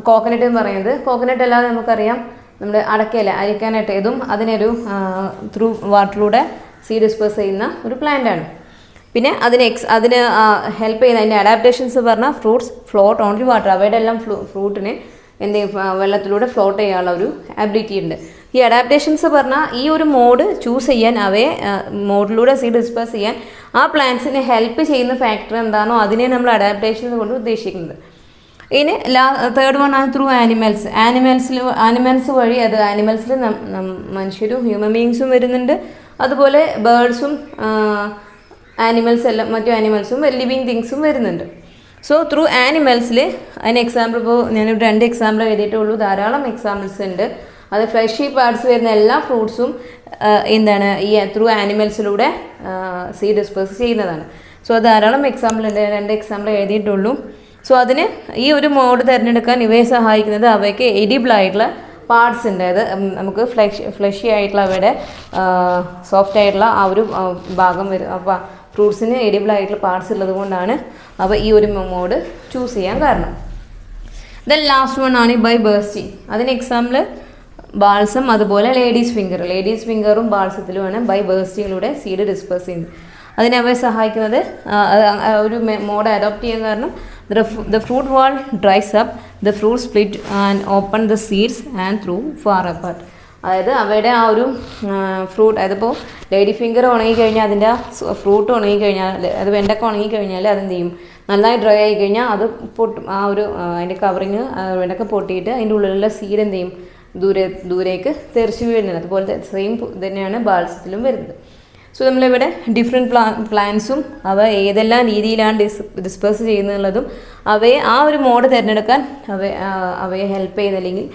കോക്കനട്ട് എന്ന് പറയുന്നത്. കോക്കനട്ട് അല്ലാതെ നമുക്കറിയാം നമ്മുടെ അടക്കയില അരിക്കാനായിട്ട് ഇതും അതിനൊരു ത്രൂ വാട്ടറിലൂടെ സീഡ് ഡിസ്പേഴ്സ് ചെയ്യുന്ന ഒരു പ്ലാന്റാണ്. പിന്നെ അതിന് ഹെൽപ്പ് ചെയ്യുന്ന അതിൻ്റെ അഡാപ്റ്റേഷൻസ് പറഞ്ഞാൽ ഫ്രൂട്ട്സ് ഫ്ലോട്ട് ഓൺലി വാട്ടർ. അവയുടെ എല്ലാം ഫ്രൂട്ടിന് വെള്ളത്തിലൂടെ ഫ്ലോട്ട് ചെയ്യാനുള്ള ഒരു ആബിലിറ്റി ഉണ്ട്. ഈ അഡാപ്റ്റേഷൻസ് പറഞ്ഞാൽ ഈ ഒരു മോഡ് ചൂസ് ചെയ്യാൻ അവയെ മോഡിലൂടെ സീഡ് ഡിസ്പേഴ്സ് ചെയ്യാൻ ആ പ്ലാന്റ്സിനെ ഹെൽപ്പ് ചെയ്യുന്ന ഫാക്ടർ എന്താണോ അതിനെ നമ്മൾ അഡാപ്റ്റേഷൻസ് കൊണ്ട് ഉദ്ദേശിക്കുന്നത്. ഇനി തേർഡ് വൺ ആണ് ത്രൂ ആനിമൽസ് വഴി. അത് ആനിമൽസിൽ മനുഷ്യരും ഹ്യൂമൻ ബീയിങ്സും വരുന്നുണ്ട്. അതുപോലെ ബേർഡ്സും മറ്റു ആനിമൽസും ലിവിങ് തിങ്സും വരുന്നുണ്ട്. സോ ത്രൂ ആനിമൽസിൽ അതിന് എക്സാമ്പിൾ ഇപ്പോൾ ഞാനൊരു 2 എക്സാമ്പിൾ എഴുതിയിട്ടുള്ളൂ. ധാരാളം എക്സാമ്പിൾസ് ഉണ്ട്. അത് ഫ്ലഷി പാർട്സ് വരുന്ന എല്ലാ ഫ്രൂട്ട്സും ഈ ത്രൂ ആനിമൽസിലൂടെ സീഡ് ഡിസ്പേഴ്സ് ചെയ്യുന്നതാണ്. സോ അത് ധാരാളം എക്സാമ്പിൾ ഉണ്ട്. 2 എക്സാമ്പിൾ എഴുതിയിട്ടുള്ളൂ. സോ അതിന് ഈ ഒരു മോഡ് തിരഞ്ഞെടുക്കാൻ ഇവയെ സഹായിക്കുന്നത് അവയ്ക്ക് എഡിബിൾ ആയിട്ടുള്ള പാർട്സ് ഉണ്ട്. അത് നമുക്ക് ഫ്ലഷി ആയിട്ടുള്ള അവയുടെ സോഫ്റ്റ് ആയിട്ടുള്ള ആ ഒരു ഭാഗം വരും. അപ്പോൾ ഫ്രൂട്ട്സിന് എഡിബിൾ ആയിട്ടുള്ള പാർട്സ് ഉള്ളത് കൊണ്ടാണ് അവ ഈ ഒരു മോഡ് ചൂസ് ചെയ്യാൻ കാരണം. ദെൻ ലാസ്റ്റ് വൺ ആണ് ബൈ ബേഴ്സ്റ്റിംഗ്. അതിന് എക്സാമ്പിൾ ബാൾസം, അതുപോലെ ലേഡീസ് ഫിംഗറും ബാൾസത്തിലുമാണ് ബൈ ബേഴ്സ്റ്റിങ്ങിലൂടെ സീഡ് ഡിസ്പേഴ്സ് ചെയ്യുന്നത്. അതിനെ അവയെ സഹായിക്കുന്നത് ഒരു മോഡ് അഡോപ്റ്റ് ചെയ്യാൻ കാരണം the fruit wall dries up, the fruit split and open the seeds and through far apart. അതായത് അവയുടെ ആ ഒരു ഫ്രൂട്ട്, അതിപ്പോൾ ലേഡി ഫിംഗർ ഉണങ്ങിക്കഴിഞ്ഞാൽ അതിൻ്റെ ഫ്രൂട്ട് ഉണങ്ങിക്കഴിഞ്ഞാൽ, അത് വെണ്ടക്ക ഉണങ്ങിക്കഴിഞ്ഞാൽ അതെന്ത് ചെയ്യും, നന്നായി ഡ്രൈ ആയി കഴിഞ്ഞാൽ അത് പൊട്ടും. ആ ഒരു അതിൻ്റെ കവറിങ് വെണ്ടക്ക പൊട്ടിയിട്ട് അതിൻ്റെ ഉള്ളിലുള്ള സീഡ് എന്ത് ചെയ്യും, ദൂരേക്ക് തെറിച്ച് വീഴുന്നത്. അതുപോലത്തെ സെയിം തന്നെയാണ് ബാൾസത്തിലും വരുന്നത്. സോ നമ്മളിവിടെ ഡിഫറെൻറ്റ് പ്ലാന്റ്സും അവ ഏതെല്ലാം രീതിയിലാണ് ഡിസ്പേഴ്സ് ചെയ്യുന്നതുള്ളതും അവയെ ആ ഒരു മോഡ് തിരഞ്ഞെടുക്കാൻ അവയെ ഹെൽപ്പ് ചെയ്യുന്ന, അല്ലെങ്കിൽ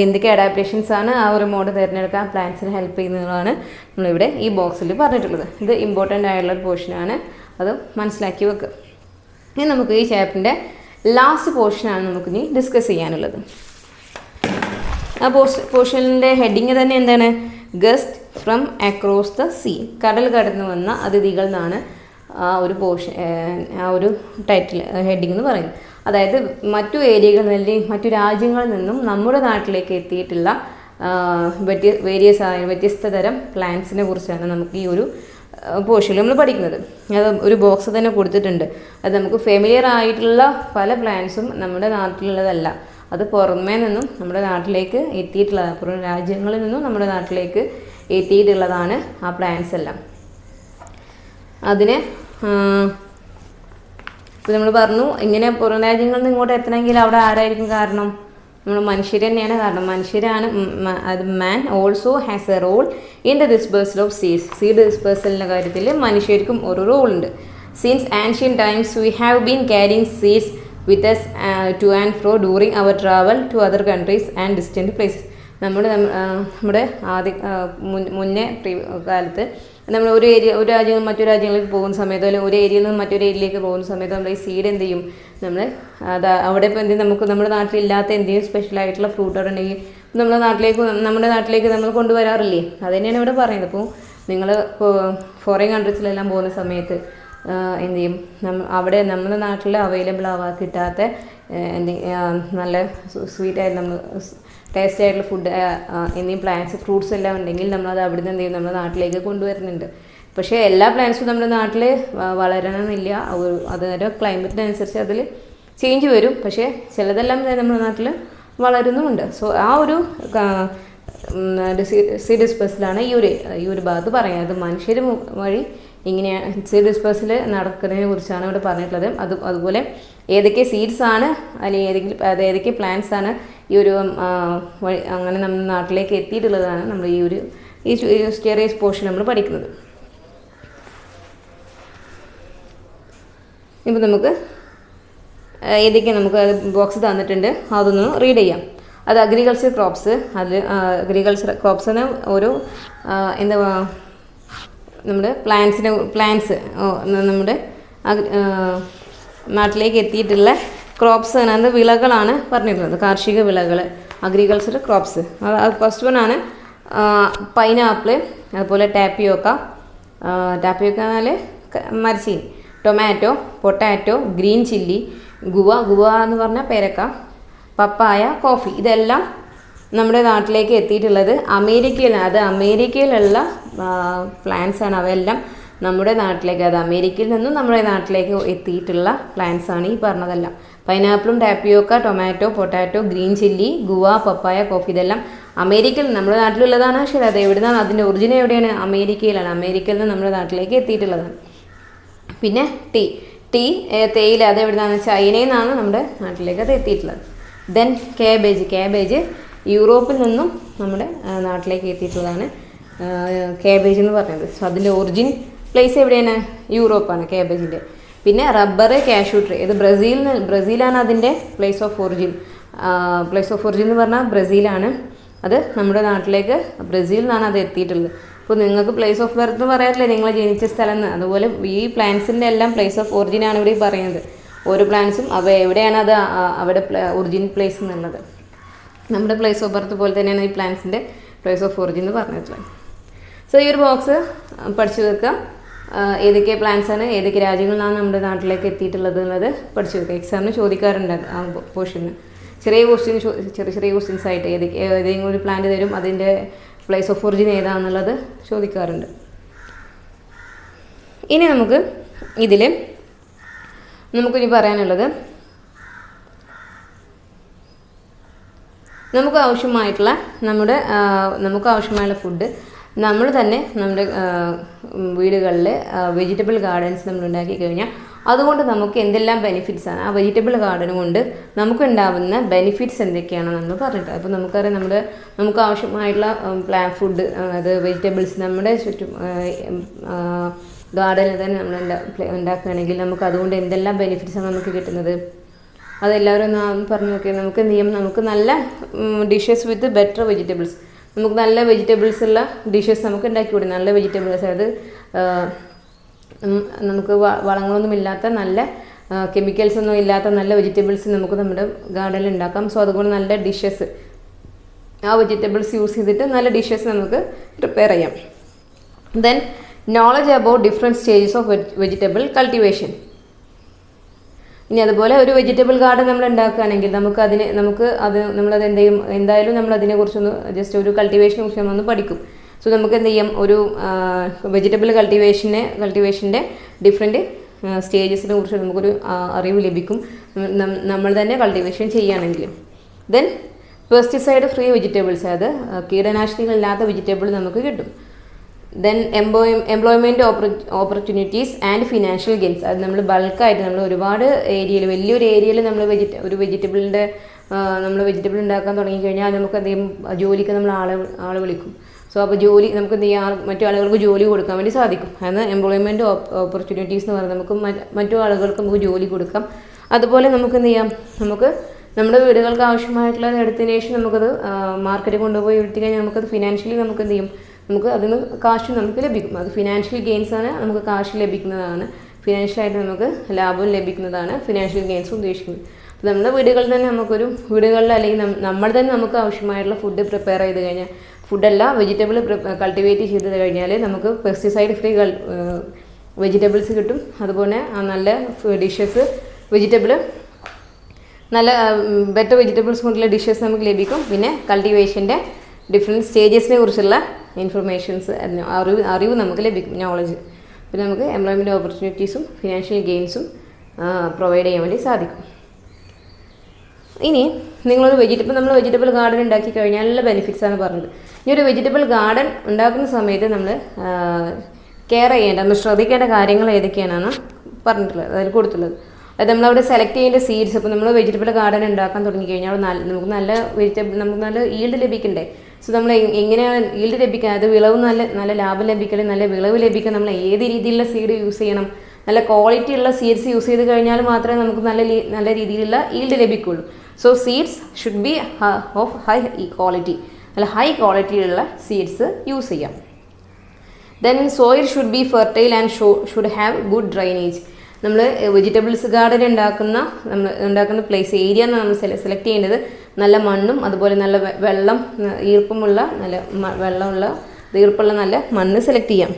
എന്തൊക്കെ അഡാപ്റ്റേഷൻസ് ആണ് ആ ഒരു മോഡ് തിരഞ്ഞെടുക്കാൻ പ്ലാന്റ്സിനെ ഹെൽപ്പ് ചെയ്യുന്നതാണ് നമ്മളിവിടെ ഈ ബോക്സിൽ പറഞ്ഞിട്ടുള്ളത്. ഇത് ഇമ്പോർട്ടൻ്റ് ആയിട്ടുള്ളൊരു പോർഷനാണ്, അത് മനസ്സിലാക്കി വെക്കുക. ഇനി നമുക്ക് ഈ ചാപ്റ്ററിൻ്റെ ലാസ്റ്റ് പോർഷനാണ് നമുക്കിനി ഡിസ്കസ് ചെയ്യാനുള്ളത്. ആ പോർഷനിൻ്റെ ഹെഡിങ് തന്നെ എന്താണ്? Guest from across the sea. കടൽ കടന്നു വന്ന അതിഥികൾ എന്നാണ് ആ ഒരു ടൈറ്റിൽ ഹെഡിങ് എന്ന് പറയുന്നത്. അതായത് മറ്റു ഏരിയകളിൽ അല്ലെങ്കിൽ മറ്റു രാജ്യങ്ങളിൽ നിന്നും നമ്മുടെ നാട്ടിലേക്ക് എത്തിയിട്ടുള്ള വ്യത്യസ്ത തരം പ്ലാന്റ്സിനെ കുറിച്ചാണ് നമുക്ക് ഈ ഒരു പോർഷനിൽ നമ്മൾ പഠിക്കുന്നത്. അത് ഒരു ബോക്സ് തന്നെ കൊടുത്തിട്ടുണ്ട്. അത് നമുക്ക് ഫെമിലിയർ ആയിട്ടുള്ള പല പ്ലാന്റ്സും നമ്മുടെ നാട്ടിലുള്ളതല്ല, അത് പുറമേ നിന്നും നമ്മുടെ നാട്ടിലേക്ക് എത്തിയിട്ടുള്ളതാണ്. പുറം രാജ്യങ്ങളിൽ നിന്നും നമ്മുടെ നാട്ടിലേക്ക് എത്തിയിട്ടുള്ളതാണ് ആ പ്ലാന്റ്സ് എല്ലാം. അതിന് ഇപ്പോൾ നമ്മൾ പറഞ്ഞു, ഇങ്ങനെ പുറം രാജ്യങ്ങളിൽ നിന്ന് ഇങ്ങോട്ട് എത്തണമെങ്കിൽ അവിടെ ആരായിരിക്കും കാരണം? നമ്മൾ മനുഷ്യർ തന്നെയാണ് കാരണം. മനുഷ്യരാണ്. അത് man also has a role in the dispersal of seeds. Seed ഡിസ്പേഴ്സലിൻ്റെ കാര്യത്തിൽ മനുഷ്യർക്കും ഒരു റോളുണ്ട്. Since ancient times we have been carrying seeds with us to and fro during our travel to other countries and distant places. നമ്മുടെ മുന്നേ കാലത്ത് നമ്മൾ ഒരു രാജ്യം മറ്റൊരു രാജ്യങ്ങളിലേക്ക് പോകുന്ന സമയത്ത്, അല്ലെങ്കിൽ ഒരു ഏരിയയിൽ നിന്ന് മറ്റൊരു ഏരിയയിലേക്ക് പോകുന്ന സമയത്ത് നമ്മൾ ഈ സീഡ് എന്ത് ചെയ്യും, നമ്മൾ അത് അവിടെ ഇപ്പോൾ എന്തെങ്കിലും നമുക്ക് നമ്മുടെ നാട്ടിലില്ലാത്ത എന്തെങ്കിലും സ്പെഷ്യലായിട്ടുള്ള ഫ്രൂട്ടുകൾ ഉണ്ടെങ്കിൽ നമ്മുടെ നാട്ടിലേക്ക് നമ്മൾ കൊണ്ടുവരാറില്ലേ, അത് തന്നെയാണ് ഇവിടെ പറയുന്നത്. അപ്പോൾ നിങ്ങൾ ഫോറിൻ കൺട്രീസിലെല്ലാം പോകുന്ന സമയത്ത് എന്ത് ചെയ്യും, അവിടെ നമ്മുടെ നാട്ടിൽ അവൈലബിൾ കിട്ടാത്ത നല്ല സ്വീറ്റായിട്ട് നമ്മൾ ടേസ്റ്റി ആയിട്ടുള്ള ഫുഡ് എന്നീ പ്ലാന്റ്സ് ഫ്രൂട്ട്സ് എല്ലാം ഉണ്ടെങ്കിൽ നമ്മളത് അവിടെ നിന്ന് എന്ത് ചെയ്യും, നമ്മുടെ നാട്ടിലേക്ക് കൊണ്ടുവരുന്നുണ്ട്. പക്ഷേ എല്ലാ പ്ലാന്റ്സും നമ്മുടെ നാട്ടിൽ വളരണമെന്നില്ല, അതൊരു ക്ലൈമറ്റിനനുസരിച്ച് അതിൽ ചേഞ്ച് വരും. പക്ഷേ ചിലതെല്ലാം നമ്മുടെ നാട്ടിൽ വളരുന്നുമുണ്ട്. സോ ആ ഒരു സീഡ് ഡിസ്പേഴ്സലാണ് ഈ ഒരു ഭാഗത്ത് പറയുന്നത്. മനുഷ്യർ വഴി ഇങ്ങനെയാണ് സീഡ് ഡിസ്പേഴ്സൽ നടക്കുന്നതിനെ കുറിച്ചാണ് ഇവിടെ പറഞ്ഞിട്ടുള്ളത്. അതുപോലെ ഏതൊക്കെ സീഡ്സ് ആണ് അല്ലെങ്കിൽ ഏതൊക്കെ പ്ലാന്റ്സ് ആണ് ഈ ഒരു വഴി അങ്ങനെ നമ്മുടെ നാട്ടിലേക്ക് എത്തിയിട്ടുള്ളതാണ് നമ്മൾ ഈ ചെറിയ പോർഷൻ നമ്മൾ പഠിക്കുന്നത്. ഇപ്പോൾ നമുക്ക് ഏതൊക്കെ നമുക്ക് ബോക്സ് തന്നിട്ടുണ്ട്, അതൊന്ന് റീഡ് ചെയ്യാം. അത് അഗ്രികൾച്ചർ ക്രോപ്സ്, അതിൽ അഗ്രികൾച്ചർ ക്രോപ്സിന് ഓരോ എന്താ നമ്മുടെ പ്ലാന്റ്സ് നമ്മുടെ നാട്ടിലേക്ക് എത്തിയിട്ടുള്ള ക്രോപ്സ് ആണ്, വിളകളാണ് പറഞ്ഞിട്ടുള്ളത്, കാർഷിക വിളകൾ, അഗ്രികൾച്ചർ ക്രോപ്സ്. അത് ഫസ്റ്റ് വൺ ആണ് പൈനാപ്പിൾ, അതുപോലെ ടാപ്പിയോക്ക എന്നാൽ മരച്ചീനി, tomato, potato, green chilli, guava എന്ന് പറഞ്ഞാൽ പേരക്ക, പപ്പായ, കോഫി. ഇതെല്ലാം നമ്മുടെ നാട്ടിലേക്ക് എത്തിയിട്ടുള്ളത് അമേരിക്കയിലുള്ള പ്ലാന്റ്സ് ആണ്. അവയെല്ലാം നമ്മുടെ നാട്ടിലേക്ക്, അത് അമേരിക്കയിൽ നിന്നും നമ്മുടെ നാട്ടിലേക്ക് എത്തിയിട്ടുള്ള പ്ലാന്റ്സ് ആണ് ഈ പറഞ്ഞതെല്ലാം. പൈനാപ്പിളും tapioca, tomato, potato, green chilli, guava, papaya, coffee ഇതെല്ലാം അമേരിക്കയിൽ നമ്മുടെ നാട്ടിലുള്ളതാണ്. പക്ഷേ അത് എവിടുന്നാണ്, അതിൻ്റെ ഒറിജിൻ എവിടെയാണ്? അമേരിക്കയിലാണ്. അമേരിക്കയിൽ നിന്ന് നമ്മുടെ നാട്ടിലേക്ക് എത്തിയിട്ടുള്ളതാണ്. പിന്നെ തേയില, അത് എവിടുന്നാണ്? ചൈനയിൽ നിന്നാണ് നമ്മുടെ നാട്ടിലേക്ക് അത് എത്തിയിട്ടുള്ളത്. ദെൻ കാബേജ് യൂറോപ്പിൽ നിന്നും നമ്മുടെ നാട്ടിലേക്ക് എത്തിയിട്ടുള്ളതാണ് കാബേജ് എന്ന് പറയുന്നത്. സോ അതിൻ്റെ ഒറിജിൻ പ്ലേസ് എവിടെയാണ്? യൂറോപ്പാണ് കാബേജിൻ്റെ. പിന്നെ റബ്ബർ, കാഷ്യൂ ട്രീ, ഇത് ബ്രസീലാണ് അതിൻ്റെ പ്ലേസ് ഓഫ് ഒറിജിൻ എന്ന് പറഞ്ഞാൽ ബ്രസീലാണ്. അത് നമ്മുടെ നാട്ടിലേക്ക് ബ്രസീലിൽ നിന്നാണ് അത് എത്തിയിട്ടുള്ളത്. അപ്പോൾ നിങ്ങൾക്ക് പ്ലേസ് ഓഫ് ബർത്ത് പറയാറില്ലേ, നിങ്ങൾ ജനിച്ച സ്ഥലം എന്ന്. അതുപോലെ ഈ പ്ലാന്റ്സിൻ്റെ എല്ലാം പ്ലേസ് ഓഫ് ഒറിജിനാണ് ഇവിടെ പറയുന്നത്. ഓരോ പ്ലാന്റ്സും എവിടെയാണ് അത് അവിടെ ഒറിജിൻ പ്ലേസ് എന്നുള്ളത്. നമ്മുടെ പ്ലേസ് ഓഫ് ബർത്ത് പോലെ തന്നെയാണ് ഈ പ്ലാന്റ്സിൻ്റെ പ്ലേസ് ഓഫ് ഒറിജിൻ എന്ന് പറഞ്ഞിട്ടുള്ളത്. സോ ഈ ഒരു ബോക്സ് പഠിച്ചു വെക്കുക. ഏതൊക്കെ പ്ലാന്റ്സ് ആണ്, ഏതൊക്കെ രാജ്യങ്ങളിലാണ് നമ്മുടെ നാട്ടിലേക്ക് എത്തിയിട്ടുള്ളത് എന്നുള്ളത് പഠിച്ചു വെക്കുക. എക്സാമിന് ചോദിക്കാറുണ്ട് ആ പോർഷന്. ചെറിയ ക്വസ്റ്റ്യൻസ് ആയിട്ട് ഏതെങ്കിലും ഒരു പ്ലാന്റ് തരും, അതിൻ്റെ പ്ലേസ് ഓഫ് ഒറിജിൻ ഏതാണെന്നുള്ളത് ചോദിക്കാറുണ്ട്. ഇനി നമുക്കിനി പറയാനുള്ളത്, നമുക്ക് ആവശ്യമായിട്ടുള്ള ഫുഡ് നമ്മൾ തന്നെ നമ്മുടെ വീടുകളിൽ വെജിറ്റബിൾ ഗാർഡൻസ് നമ്മൾ ഉണ്ടാക്കി കഴിഞ്ഞാൽ അതുകൊണ്ട് നമുക്ക് എന്തെല്ലാം ബെനിഫിറ്റ്സ് ആണ്, ആ വെജിറ്റബിൾ ഗാർഡൻ കൊണ്ട് നമുക്കുണ്ടാവുന്ന ബെനിഫിറ്റ്സ് എന്തൊക്കെയാണെന്ന് നമ്മൾ പറഞ്ഞിട്ട്. അപ്പോൾ നമുക്കറിയാം, നമുക്ക് ആവശ്യമായിട്ടുള്ള ഫുഡ്, അത് വെജിറ്റബിൾസ് നമ്മുടെ ചുറ്റും ഗാർഡനിൽ തന്നെ നമ്മൾ ഉണ്ടാക്കുകയാണെങ്കിൽ നമുക്ക് അതുകൊണ്ട് എന്തെല്ലാം ബെനിഫിറ്റ്സാണ് നമുക്ക് കിട്ടുന്നത്, അതെല്ലാവരും ഒന്ന് പറഞ്ഞു നോക്കിയാൽ നമുക്ക് എന്ത് ചെയ്യും, നമുക്ക് നല്ല ഡിഷസ് വിത്ത് ബെറ്റർ വെജിറ്റബിൾസ്, നമുക്ക് നല്ല വെജിറ്റബിൾസ് ഉള്ള ഡിഷസ് നമുക്ക് ഉണ്ടാക്കിക്കൂടെ. നല്ല വെജിറ്റബിൾസ്, അതായത് നമുക്ക് വളങ്ങളൊന്നും ഇല്ലാത്ത, നല്ല കെമിക്കൽസ് ഒന്നും ഇല്ലാത്ത നല്ല വെജിറ്റബിൾസ് നമുക്ക് നമ്മുടെ ഗാർഡനിൽ ഉണ്ടാക്കാം. സോ അതുകൊണ്ട് നല്ല ഡിഷസ്, ആ വെജിറ്റബിൾസ് യൂസ് ചെയ്തിട്ട് നല്ല ഡിഷസ് നമുക്ക് പ്രിപ്പയർ ചെയ്യാം. Then knowledge about different stages of vegetable cultivation. ഇനി അതുപോലെ ഒരു വെജിറ്റബിൾ ഗാർഡൻ നമ്മൾ ഉണ്ടാക്കുകയാണെങ്കിൽ നമ്മളത് എന്തായാലും നമ്മൾ അതിനെക്കുറിച്ചൊന്ന് ജസ്റ്റ് ഒരു കൾട്ടിവേഷനെ കുറിച്ച് നമ്മളൊന്ന് പഠിക്കും. സോ നമുക്ക് എന്ത് ചെയ്യാം, ഒരു വെജിറ്റബിൾ കൾട്ടിവേഷൻ്റെ ഡിഫറെൻറ്റ് സ്റ്റേജസിനെ കുറിച്ച് നമുക്കൊരു അറിവ് ലഭിക്കും, നമ്മൾ തന്നെ കൾട്ടിവേഷൻ ചെയ്യുകയാണെങ്കിൽ. ദെൻ പെസ്റ്റിസൈഡ് ഫ്രീ വെജിറ്റബിൾസ്, അതായത് കീടനാശിനികളില്ലാത്ത വെജിറ്റബിൾ നമുക്ക് കിട്ടും. Then employment opportunities and financial gains, അത് നമ്മൾ ബൾക്കായിട്ട് നമ്മൾ ഒരുപാട് ഏരിയയിൽ, വലിയൊരു ഏരിയയിൽ നമ്മൾ ഒരു വെജിറ്റബിൾ ഉണ്ടാക്കാൻ തുടങ്ങിക്കഴിഞ്ഞാൽ അത് നമുക്ക് എന്തെങ്കിലും ജോലിക്ക് നമ്മൾ ആളെ വിളിക്കും. സോ അപ്പോൾ നമുക്ക് എന്ത് ചെയ്യാം, മറ്റു ആളുകൾക്ക് ജോലി കൊടുക്കാൻ വേണ്ടി സാധിക്കും. അതാണ് എംപ്ലോയ്മെൻറ്റ് ഓപ്പർച്യൂണിറ്റീസ് എന്ന് പറയുന്നത്. നമുക്ക് മറ്റു ആളുകൾക്ക് നമുക്ക് ജോലി കൊടുക്കാം. അതുപോലെ നമുക്ക് എന്ത് ചെയ്യാം, നമുക്ക് നമ്മുടെ വീടുകൾക്ക് ആവശ്യമായിട്ടുള്ളത് എടുത്തതിന് ശേഷം നമുക്കത് മാർക്കറ്റിൽ കൊണ്ടുപോയി എടുത്തു കഴിഞ്ഞാൽ നമുക്കത് ഫിനാൻഷ്യലി നമുക്ക് എന്ത് ചെയ്യും, നമുക്ക് അതിന് കാശ് നമുക്ക് ലഭിക്കും. അത് ഫിനാൻഷ്യൽ ഗെയിൻസാണ്, നമുക്ക് കാശ് ലഭിക്കുന്നതാണ്, ഫിനാൻഷ്യലായിട്ട് നമുക്ക് ലാഭം ലഭിക്കുന്നതാണ് ഫിനാൻഷ്യൽ ഗെയിൻസ് ഉദ്ദേശിക്കുന്നത്. അപ്പോൾ നമ്മുടെ വീടുകളിൽ തന്നെ നമുക്കൊരു വീടുകളിൽ അല്ലെങ്കിൽ നമ്മൾ തന്നെ നമുക്ക് ആവശ്യമായിട്ടുള്ള ഫുഡ് പ്രിപ്പയർ ചെയ്ത് കഴിഞ്ഞാൽ, ഫുഡല്ല വെജിറ്റബിൾ കൾട്ടിവേറ്റ് ചെയ്ത് കഴിഞ്ഞാൽ നമുക്ക് പെസ്റ്റിസൈഡ് ഫ്രീ വെജിറ്റബിൾസ് കിട്ടും. അതുപോലെ നല്ല ഡിഷസ് വെജിറ്റബിൾ നല്ല ബെറ്റർ വെജിറ്റബിൾസ് കൊണ്ടുള്ള ഡിഷസ് നമുക്ക് ലഭിക്കും. പിന്നെ കൾട്ടിവേഷൻ്റെ ഡിഫറെൻറ്റ് സ്റ്റേജസിനെ കുറിച്ചുള്ള ഇൻഫർമേഷൻസ് അറിവ് നമുക്ക് ലഭിക്കും, നോളജ്. പിന്നെ നമുക്ക് എംപ്ലോയ്മെൻറ്റ് ഓപ്പർച്യൂണിറ്റീസും ഫിനാൻഷ്യൽ ഗെയിൻസും പ്രൊവൈഡ് ചെയ്യാൻ വേണ്ടി സാധിക്കും. ഇനി നിങ്ങളൊരു നമ്മൾ വെജിറ്റബിൾ ഗാർഡൻ ഉണ്ടാക്കി കഴിഞ്ഞാൽ നല്ല ബെനിഫിറ്റ്സാണ് പറഞ്ഞത്. ഇനി ഒരു വെജിറ്റബിൾ ഗാർഡൻ ഉണ്ടാക്കുന്ന സമയത്ത് നമ്മൾ കെയർ ചെയ്യേണ്ട, നമ്മൾ ശ്രദ്ധിക്കേണ്ട കാര്യങ്ങൾ ഏതൊക്കെയാണെന്ന് പറഞ്ഞിട്ടുള്ളത്, അതിൽ കൊടുത്തുള്ളത്. അത് നമ്മളവിടെ സെലക്ട് ചെയ്യേണ്ട സീഡ്സ്. ഇപ്പോൾ നമ്മൾ വെജിറ്റബിൾ ഗാർഡൻ ഉണ്ടാക്കാൻ തുടങ്ങി കഴിഞ്ഞാൽ നമുക്ക് നല്ല ഈൽഡ് ലഭിക്കണ്ടേ. സോ നമ്മൾ എങ്ങനെയാണ് ഈൽഡ് ലഭിക്കുക, അത് വിളവ് നല്ല ലാഭം ലഭിക്കൽ, നല്ല വിളവ് ലഭിക്കാൻ നമ്മൾ ഏത് രീതിയിലുള്ള സീഡ് യൂസ് ചെയ്യണം, നല്ല ക്വാളിറ്റി ഉള്ള സീഡ്സ് യൂസ് ചെയ്ത് കഴിഞ്ഞാൽ മാത്രമേ നമുക്ക് നല്ല രീതിയിലുള്ള ഈൽഡ് ലഭിക്കുള്ളൂ. So seeds should be of high quality, നല്ല ഹൈ ക്വാളിറ്റിയിലുള്ള സീഡ്സ് യൂസ് ചെയ്യാം. Then soil should be fertile and should have good drainage. നമ്മൾ വെജിറ്റബിൾസ് ഗാർഡൻ ഉണ്ടാക്കുന്ന പ്ലേസ് ഏരിയ നമ്മൾ സെലക്ട് ചെയ്യേണ്ടത് നല്ല മണ്ണും അതുപോലെ നല്ല ഈർപ്പമുള്ള നല്ല മണ്ണ് സെലക്ട് ചെയ്യാം.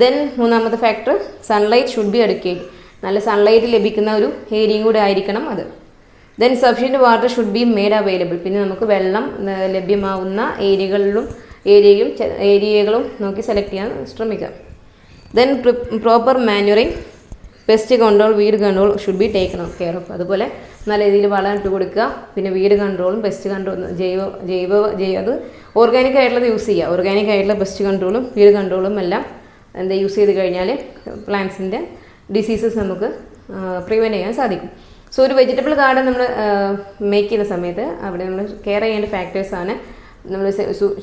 ദെൻ മൂന്നാമത്തെ factor sunlight should be advocate. നല്ല സൺലൈറ്റ് ലഭിക്കുന്ന ഒരു ഏരിയയും കൂടെ ആയിരിക്കണം അത്. Then sufficient water should be made available. പിന്നെ നമുക്ക് വെള്ളം ലഭ്യമാവുന്ന ഏരിയകളും നോക്കി സെലക്ട് ചെയ്യാൻ ശ്രമിക്കാം. Then proper manuring, pest control, weed control should be taken care of. അതുപോലെ നല്ല രീതിയിൽ വളം ഇട്ട് കൊടുക്കുക. പിന്നെ വീഡ് കൺട്രോളും പെസ്റ്റ് കൺട്രോളും അത് ഓർഗാനിക് ആയിട്ടുള്ളത് യൂസ് ചെയ്യുക. ഓർഗാനിക് ആയിട്ടുള്ള പെസ്റ്റ് കൺട്രോളും വീഡ് കൺട്രോളും എല്ലാം യൂസ് ചെയ്ത് കഴിഞ്ഞാൽ പ്ലാന്റ്സിൻ്റെ ഡിസീസസ് നമുക്ക് പ്രിവെൻറ്റ് ചെയ്യാൻ സാധിക്കും. സോ ഒരു വെജിറ്റബിൾ ഗാർഡൻ നമ്മൾ മേക്ക് ചെയ്യുന്ന സമയത്ത് അവിടെ നമ്മൾ കെയർ ചെയ്യേണ്ട ഫാക്ടേഴ്സാണ്, നമ്മൾ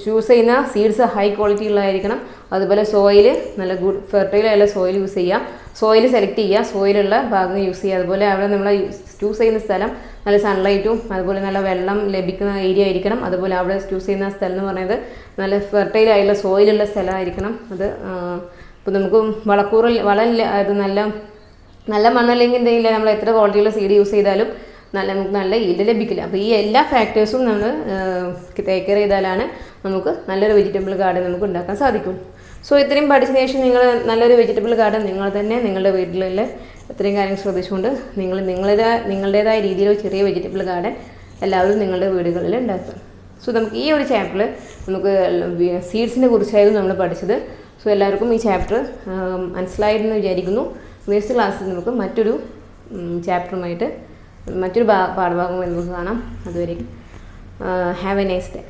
ചൂസ് ചെയ്യുന്ന സീഡ്സ് ഹൈ ക്വാളിറ്റി ഉള്ളതായിരിക്കണം. അതുപോലെ സോയിൽ നല്ല ഗുഡ് ഫെർട്ടൈലായുള്ള സോയിൽ യൂസ് ചെയ്യുക, സോയിൽ സെലക്ട് ചെയ്യുക, സോയിലുള്ള ഭാഗം യൂസ് ചെയ്യുക. അതുപോലെ അവിടെ നമ്മൾ ചൂസ് ചെയ്യുന്ന സ്ഥലം നല്ല സൺലൈറ്റും അതുപോലെ നല്ല വെള്ളം ലഭിക്കുന്ന ഏരിയ ആയിരിക്കണം. അതുപോലെ അവിടെ ചൂസ് ചെയ്യുന്ന സ്ഥലം എന്ന് പറയുന്നത് നല്ല ഫെർട്ടൈലായുള്ള സോയിലുള്ള സ്ഥലമായിരിക്കണം. അത് ഇപ്പോൾ നമുക്ക് വളമില്ല, അത് നല്ല മണ്ണല്ലെങ്കിൽ എന്തെങ്കിലും നമ്മൾ എത്ര ക്വാളിറ്റിയുള്ള സീഡ് യൂസ് ചെയ്താലും നമുക്ക് നല്ല ഈൽഡ് ലഭിക്കില്ല. അപ്പോൾ ഈ എല്ലാ ഫാക്ടേഴ്സും നമ്മൾ ടേക്ക് കെയർ ചെയ്താലാണ് നമുക്ക് നല്ലൊരു വെജിറ്റബിൾ ഗാർഡൻ നമുക്ക് ഉണ്ടാക്കാൻ സാധിക്കും. സോ ഇത്രയും പഠിച്ചതിന് ശേഷം നിങ്ങൾ നല്ലൊരു വെജിറ്റബിൾ ഗാർഡൻ നിങ്ങൾ തന്നെ നിങ്ങളുടെ വീട്ടിലുള്ള ഇത്രയും കാര്യങ്ങൾ ശ്രദ്ധിച്ചുകൊണ്ട് നിങ്ങളുടേതായ രീതിയിൽ ചെറിയ വെജിറ്റബിൾ ഗാർഡൻ എല്ലാവരും നിങ്ങളുടെ വീടുകളിൽ ഉണ്ടാക്കുക. സോ നമുക്ക് ഈ ഒരു ചാപ്റ്ററിൽ നമുക്ക് സീഡ്സിനെ കുറിച്ചായിരുന്നു നമ്മൾ പഠിച്ചത്. സോ എല്ലാവർക്കും ഈ ചാപ്റ്റർ മനസ്സിലായിരുന്നെന്ന് വിചാരിക്കുന്നു. നെക്സ്റ്റ് ക്ലാസ്സിൽ നമുക്ക് മറ്റൊരു ചാപ്റ്ററുമായിട്ട് മറ്റൊരു പാഠഭാഗമായി നമുക്ക് കാണാം. അതുവരെ ഹാവ് എ നൈസ് ഡേ.